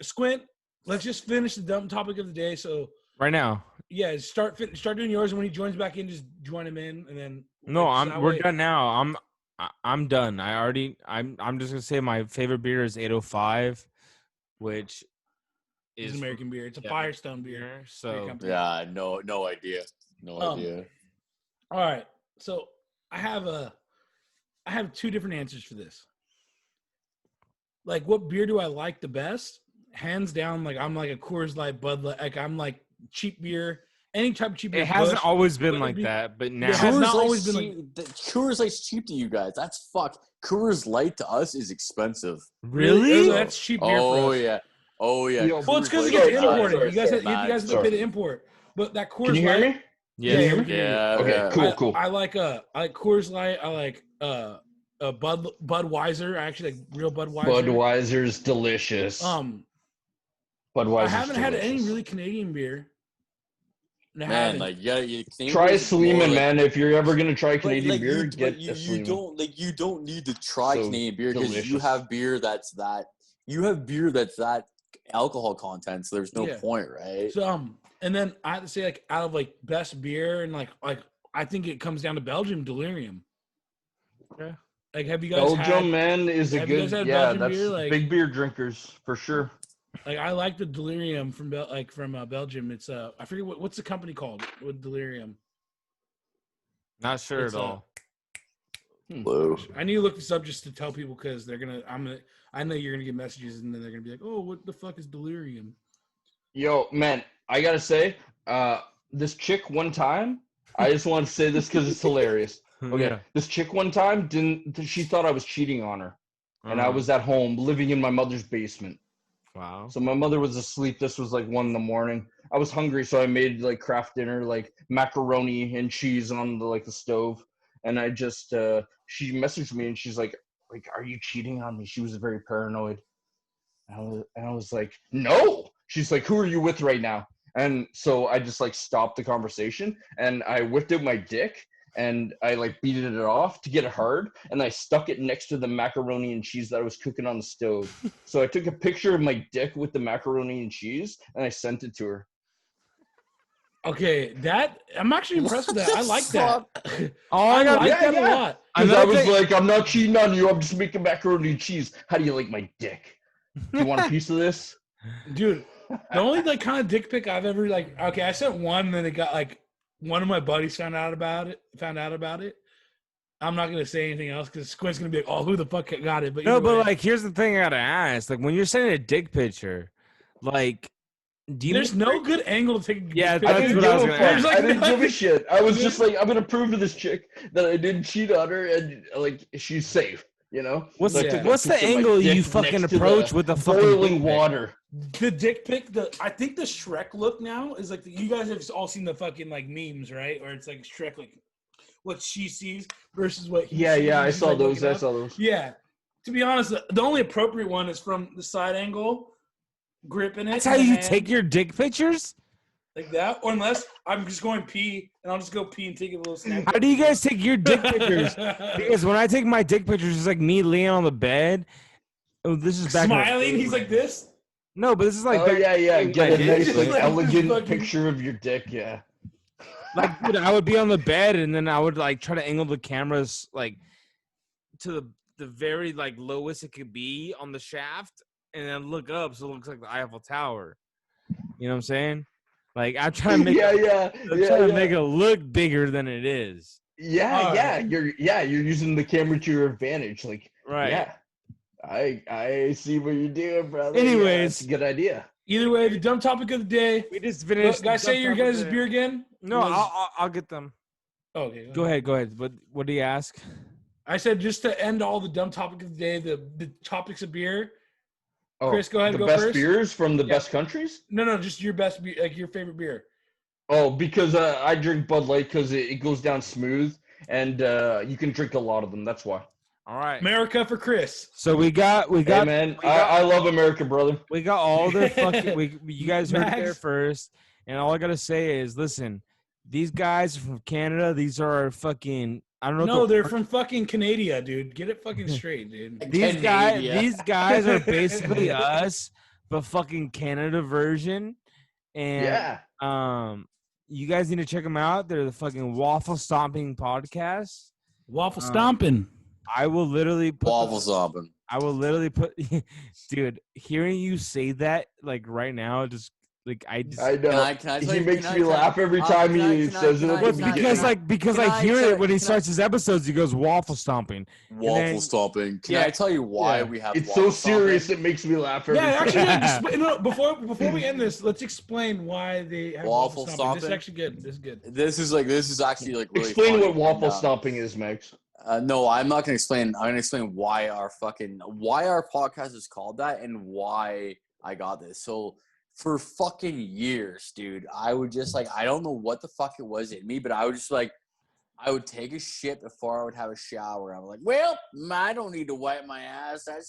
Squint, let's just finish the dumb topic of the day. So right now, yeah, start doing yours, and when he joins back in, just join him in, and then. No, we're done now. I'm done. I'm just gonna say my favorite beer is 805, which is American beer. It's a Firestone beer. So yeah, no idea. No idea. All right, so. I have two different answers for this. Like, what beer do I like the best? Hands down, like I'm like a Coors Light, Bud Light. Like I'm like cheap beer, any type of cheap beer. It hasn't always been like that, but now it has not always been like Coors Light's cheap to you guys. That's fuck. Coors Light to us is expensive. Really? That's cheap beer. Oh for us. yeah. Oh yeah. Yo, Well, it's because it Coors gets Light. imported. You guys have to Sorry. pay the import. But that Coors Can you hear Light, me? Yeah. we hear me? can hear you. Yeah. Okay, yeah. cool. I like Coors Light. I like Budweiser. I actually like real Budweiser. Budweiser's delicious. Budweiser's I haven't had any delicious. really Canadian beer. And I Man, haven't. like you Try a Sleeman, man. If you're ever gonna try Canadian beer, you, get you, a you Sleeman. you don't need to try So Canadian beer because you delicious. have beer that's that alcohol content, so there's no Yeah. point, right? So and then I have to say, like, out of like best beer and like I think it comes down to Belgium Delirium. Yeah. Like, have you guys Belgium, had? man, is a have you guys good. had Yeah, Belgian that's beer? Like- big beer drinkers for sure. Like, I like the Delirium from Belgium. It's I forget what's the company called with Delirium. Not sure It's, at all. Blue. I need to look this up just to tell people because I know you're gonna get messages and then they're gonna be like, oh, what the fuck is Delirium? Yo, man, I gotta say, this chick one time. I just want to say this because it's hilarious. Okay, Yeah. this chick one time she thought I was cheating on her, and I Uh, was at home living in my mother's basement. Wow. So my mother was asleep. This was like 1 a.m. I was hungry, so I made like craft dinner, like macaroni and cheese on the stove. And I just she messaged me and she's like, are you cheating on me? She was very paranoid. And I was like, no. She's like, who are you with right now? And so I just like stopped the conversation and I whipped out my dick and I like beat it off to get it hard, and I stuck it next to the macaroni and cheese that I was cooking on the stove. So I took a picture of my dick with the macaroni and cheese and I sent it to her. Okay, that I'm actually impressed with that. I like that. Oh, I got- like that yeah. a lot. Because Another I was thing- like, I'm not cheating on you. I'm just making macaroni and cheese. How do you like my dick? Do you want a piece of this? Dude, the only like kind of dick pic I've ever like. Okay, I sent one, and then it got like one of my buddies found out about it. I'm not gonna say anything else because Squint's gonna be like, "Oh, who the fuck got it?" But No, either but way, like, here's the thing I gotta ask: like, when you're sending a dick picture, like, do you? there's no good angle to take. A Yeah, dick I pic. that's didn't what I give was a gonna fuck. ask. There's, I didn't give a nothing- shit. I was just like, I'm gonna prove to this chick that I didn't cheat on her and like she's safe. You know? What's So I the- took a what's the picture of my angle dick you fucking next to approach the with the fucking boiling dick pic? water? The dick pic. I think the Shrek look now is like you guys have all seen the fucking like memes, right? Or it's like Shrek, like what she sees versus what he sees. Yeah, and I she's, saw like, those. looking I up. saw those. Yeah. To be honest, the only appropriate one is from the side angle, gripping it. That's in how the you hand, take your dick pictures? like that. Or unless I'm just going pee and I'll just go pee and take a little snap. How do you guys take your dick pictures? Because when I take my dick pictures, it's like me laying on the bed. Oh, this is back in the Smiling, day he's when- like this. No, but this is like Oh back- yeah. Get a Like, nice, just like, like elegant fucking- picture of your dick. Yeah. like dude, I would be on the bed and then I would like try to angle the cameras like to the very like lowest it could be on the shaft and then look up so it looks like the Eiffel Tower. You know what I'm saying? Like I'm trying to make yeah. make it look bigger than it is. Yeah. You're using the camera to your advantage. Like, Right. yeah. I see what you're doing, brother. Anyways. Yeah, it's a good idea. Either way, the dumb topic of the day. We just finished. Guys, the say your dumb guys' topic beer there. again. No, Was- I'll get them. Oh, okay. Go ahead. What do you ask? I said just to end all the dumb topic of the day, the topics of beer. Oh, Chris, go ahead, The go best first. beers from the Yeah. best countries? No, just your best beer, like your favorite beer. Oh, because I drink Bud Light because it goes down smooth and you can drink a lot of them. That's why. All right. America for Chris. So we got Hey, man, I love America, brother. we got all the fucking you guys heard it there Max. first, and all I gotta say is, listen, these guys are from Canada. These are our fucking. I don't know. No, what the- they're from fucking Canada, dude. Get it fucking straight, dude. these Canada. guys are basically us, but fucking Canada version. And Yeah. you guys need to check them out. They're the fucking Waffle Stomping podcast. Waffle stomping. I will literally put Waffle Stomping. I will literally put, dude. Hearing you say that like right now, just like I just. I know. Can I tell He you- makes can I me tell- laugh every can time I- he can I- says can it. I- at the can I- because beginning. because Can I I hear tell- it when he can I- starts his episodes, he goes waffle stomping. Waffle then- Stomping. Can Yeah. I tell you why Yeah. we have It's Waffle so serious Stomping? it makes me laugh every Yeah, time. actually, no, before we end this, let's explain why they have Waffle This is stomping? actually good. This is good. This is actually like really Explain funny. what waffle And, stomping is, Max. No, I'm not gonna explain. I'm gonna explain why our podcast is called that and why I got this. So for fucking years, dude, I would just like, I don't know what the fuck it was in me, but I would just like, I would take a shit before I would have a shower. I'm like, well, I don't need to wipe my ass. That's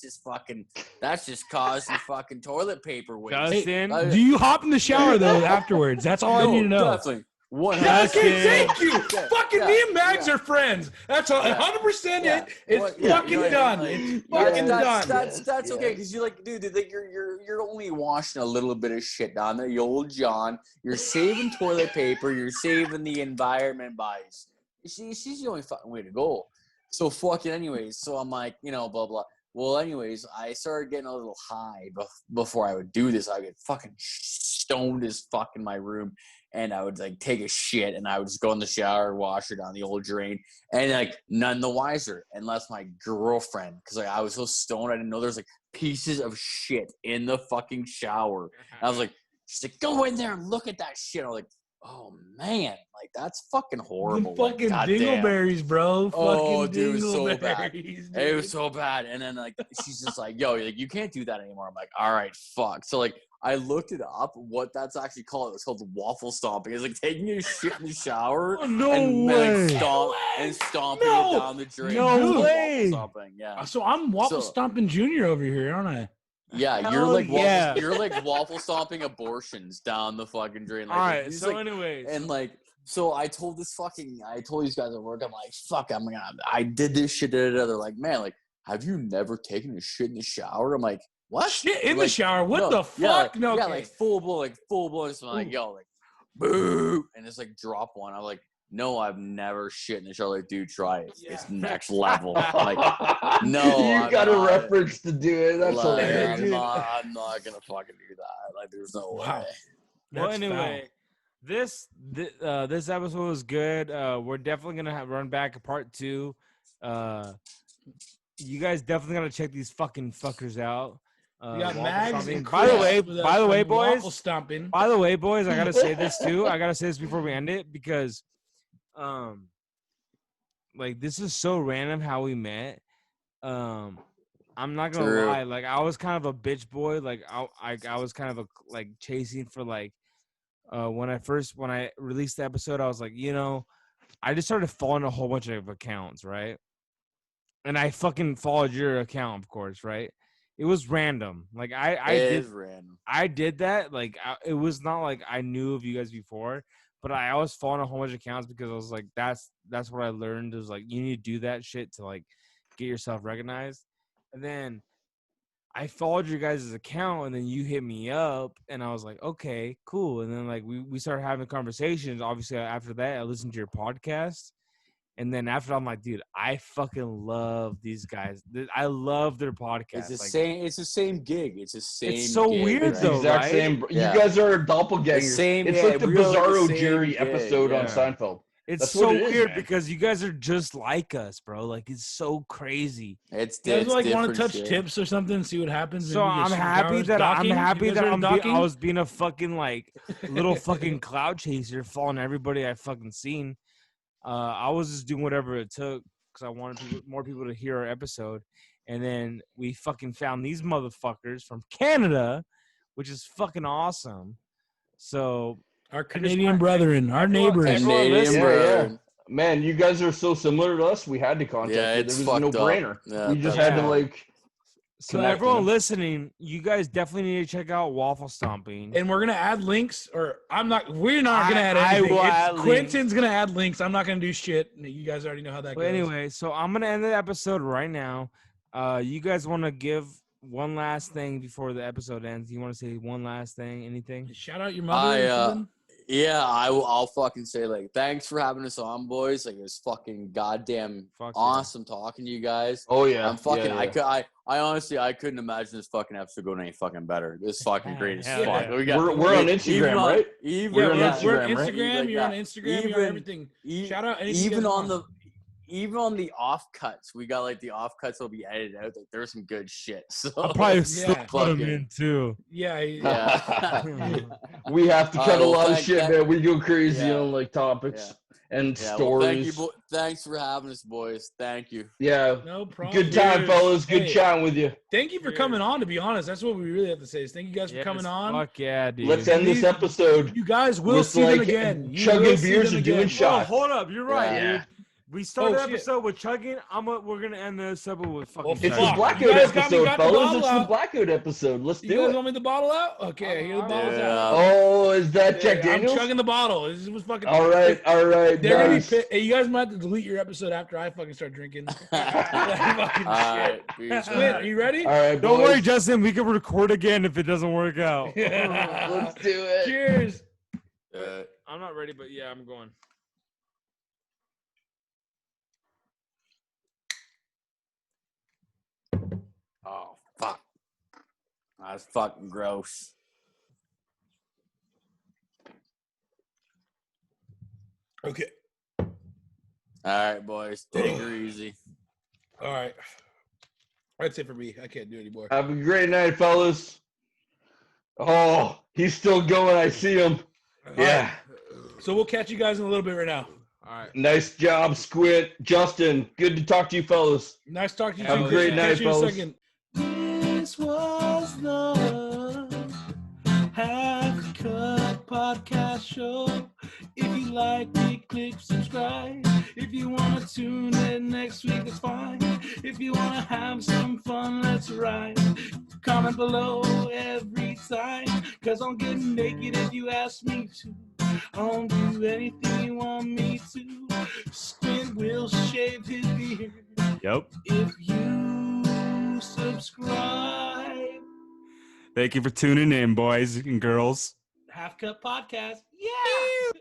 just causing fucking toilet paper waste. Justin, Do you hop in the shower though afterwards? That's all I need to know. Definitely. Okay, thank you. Yeah, Fucking yeah, me and Mags yeah. are friends. That's 100% Yeah. it. It's Well, yeah, fucking you know what I done. mean? It's Like, fucking done. That's okay, because you're like, dude, like you're only washing a little bit of shit down there. You old John. You're saving toilet paper. You're saving the environment by. She's the only fucking way to go. So fucking anyways. So I'm like, blah blah. Well, anyways, I started getting a little high before I would do this. I would get fucking stoned as fuck in my room, and I would like take a shit, and I would just go in the shower, wash it down the old drain, and like none the wiser, unless my girlfriend, because like I was so stoned, I didn't know there's like pieces of shit in the fucking shower. And I was like, she's like, go in there and look at that shit. I was like, oh man, like that's fucking horrible. The fucking like, goddamn. dingleberries, bro. Oh, Fucking dude, it was so bad. dingleberries, It was so bad. And then like she's just like, yo, like you can't do that anymore. I'm like, all right, fuck. So like I looked it up what that's actually called. It's called waffle stomping. It's like taking a shit in the shower and way. like stomping it down the drain. No That's way. Waffle stomping, yeah. So I'm Waffle So- Stomping Junior over here, aren't I? Yeah, Hell you're like yeah. you're like waffle stomping abortions down the fucking drain. Like, All right. he's So, like, anyways, and like, so I told these guys at work, I'm like, fuck, I did this shit. They're like, man, like, have you never taken a shit in the shower? I'm like, what? Shit in Like, the shower. What no, the yeah, fuck? like, No, yeah, okay. like full blown. So I'm like, yo, like, boo, and it's like drop one. I'm like, no, I've never shit in the shower. Like, dude, try it. It's next level. Like, no, you I'm got a not. reference to do it. That's Like, hilarious. I'm not gonna fucking do that. Like, there's no Wow. way. well, That's anyway, this episode was good. We're definitely gonna run back a part 2. You guys definitely gotta check these fucking fuckers out. We got Waffle Mags Stomping. and By the way, Chris with by the us way, from Waffle boys. Stomping. By the way, boys, I gotta say this too. I gotta say this before we end it because, like this is so random how we met. I'm not gonna True. lie. Like I was kind of a bitch boy. Like I was kind of like chasing for like, when I released the episode, I was like, I just started following a whole bunch of accounts, right? And I fucking followed your account, of course, right? It was random. Like Random. I did that. Like it was not like I knew of you guys before, but I was following a whole bunch of accounts because I was like, that's what I learned is like you need to do that shit to like get yourself recognized. And then I followed your guys' account, and then you hit me up, and I was like, okay, cool. And then like we started having conversations. Obviously, after that, I listened to your podcast. And then after I'm like, dude, I fucking love these guys. I love their podcast. It's the like, same. It's the same gig. It's the same. It's so gig, weird, right? though. Exact right? same. Yeah. You guys are doppelgangers. The same, it's yeah, like the we are like the Bizarro same Jerry gig, episode on yeah. Seinfeld. It's That's so what it is, weird man. because you guys are just like us, bro. Like it's so crazy. It's You guys it's like want different to touch shit. tips or something, see what happens. So Maybe get I'm happy superpowers. that Docking? You guys are docking? I was being a fucking like little fucking cloud chaser, following everybody I fucking seen. I was just doing whatever it took because I wanted more people to hear our episode. And then we fucking found these motherfuckers from Canada, which is fucking awesome. So Our Canadian brethren, our neighbors. everyone Canadian listen. brethren. Man, you guys are so similar to us. We had to contact Yeah, you. it's There was fucked no up. brainer. Yeah, we just that's- had to Yeah. like. So Connect, everyone you know? listening, you guys definitely need to check out Waffle Stomping. And we're gonna add links, or we're not gonna add I anything. will It's add links. Quentin's gonna add links. I'm not gonna do shit. You guys already know how that But goes. anyway, so I'm gonna end the episode right now. You guys want to give one last thing before the episode ends? You want to say one last thing? Anything? Shout out your mother or something. Yeah, I'll fucking say like thanks for having us on, boys. Like it was fucking goddamn Fuck yeah. awesome talking to you guys. Oh yeah. I'm fucking. Yeah. I honestly I couldn't imagine this fucking episode going any fucking better. This is fucking great as Hell fuck. yeah. We got, We're on even Instagram, on- right? Even, We're on We're on Instagram, right? Instagram. Like You're on that. Instagram. You're on everything. Shout out anything you Even guys on want. even on the off cuts, we got like the off cuts will be edited out. Like there's some good shit. So I'll probably Yeah. still put them Fucking- in too. Yeah. yeah. We have to cut a well, lot of thank- shit, thank- man. We go crazy Yeah. on like topics. and Yeah, well, thank you, stories. thanks for having us, boys. Thank you. Yeah. No problem. Good time, Cheers. fellas. Good Hey. chatting with you. Thank you for coming on. To be honest, that's what we really have to say. Is thank you guys for coming on. Fuck yeah, dude. Let's end this episode. You guys will with, see them like, again. You chugging will see beers them and doing again. shots. Oh, hold up. You're right, Yeah. dude. We started the shit. episode with chugging. We're gonna end the episode with fucking. Well, It's chugging. the fuck. Blackout You guys got episode, the fellas. bottle It's the out. Blackout episode. Let's You do guys it. want me the bottle out? Okay, here the bottle's Yeah. out. Oh, is that Jack Yeah, Daniels? I'm chugging the bottle. This was fucking. All right, They're gonna be nice. pissed. Hey, you guys might have to delete your episode after I fucking start drinking. Fucking All shit. right, peace. Squid, are you ready? All right, Don't boys. worry, Justin. We can record again if it doesn't work out. Let's do it. Cheers. I'm not ready, but yeah, I'm going. Oh, fuck. That's fucking gross. Okay. All right, boys. Take her easy. All right. That's it for me. I can't do it anymore. Have a great night, fellas. Oh, he's still going. I see him. Yeah. So we'll catch you guys in a little bit right now. All right. Nice job, Squid. Justin, good to talk to you, fellas. Nice talking to you. Have a too. great night, Catch you in a fellas. second. This was the Half Cup Podcast Show. If you like it, click subscribe. If you want to tune in next week, that's fine. If you want to have some fun, let's ride. Comment below every time, cause I'll get naked if you ask me to. I'll do anything you want me to. Squid will shave his beard Yep. if you subscribe. Thank you for tuning in, boys and girls. Half Cup Podcast. Yeah.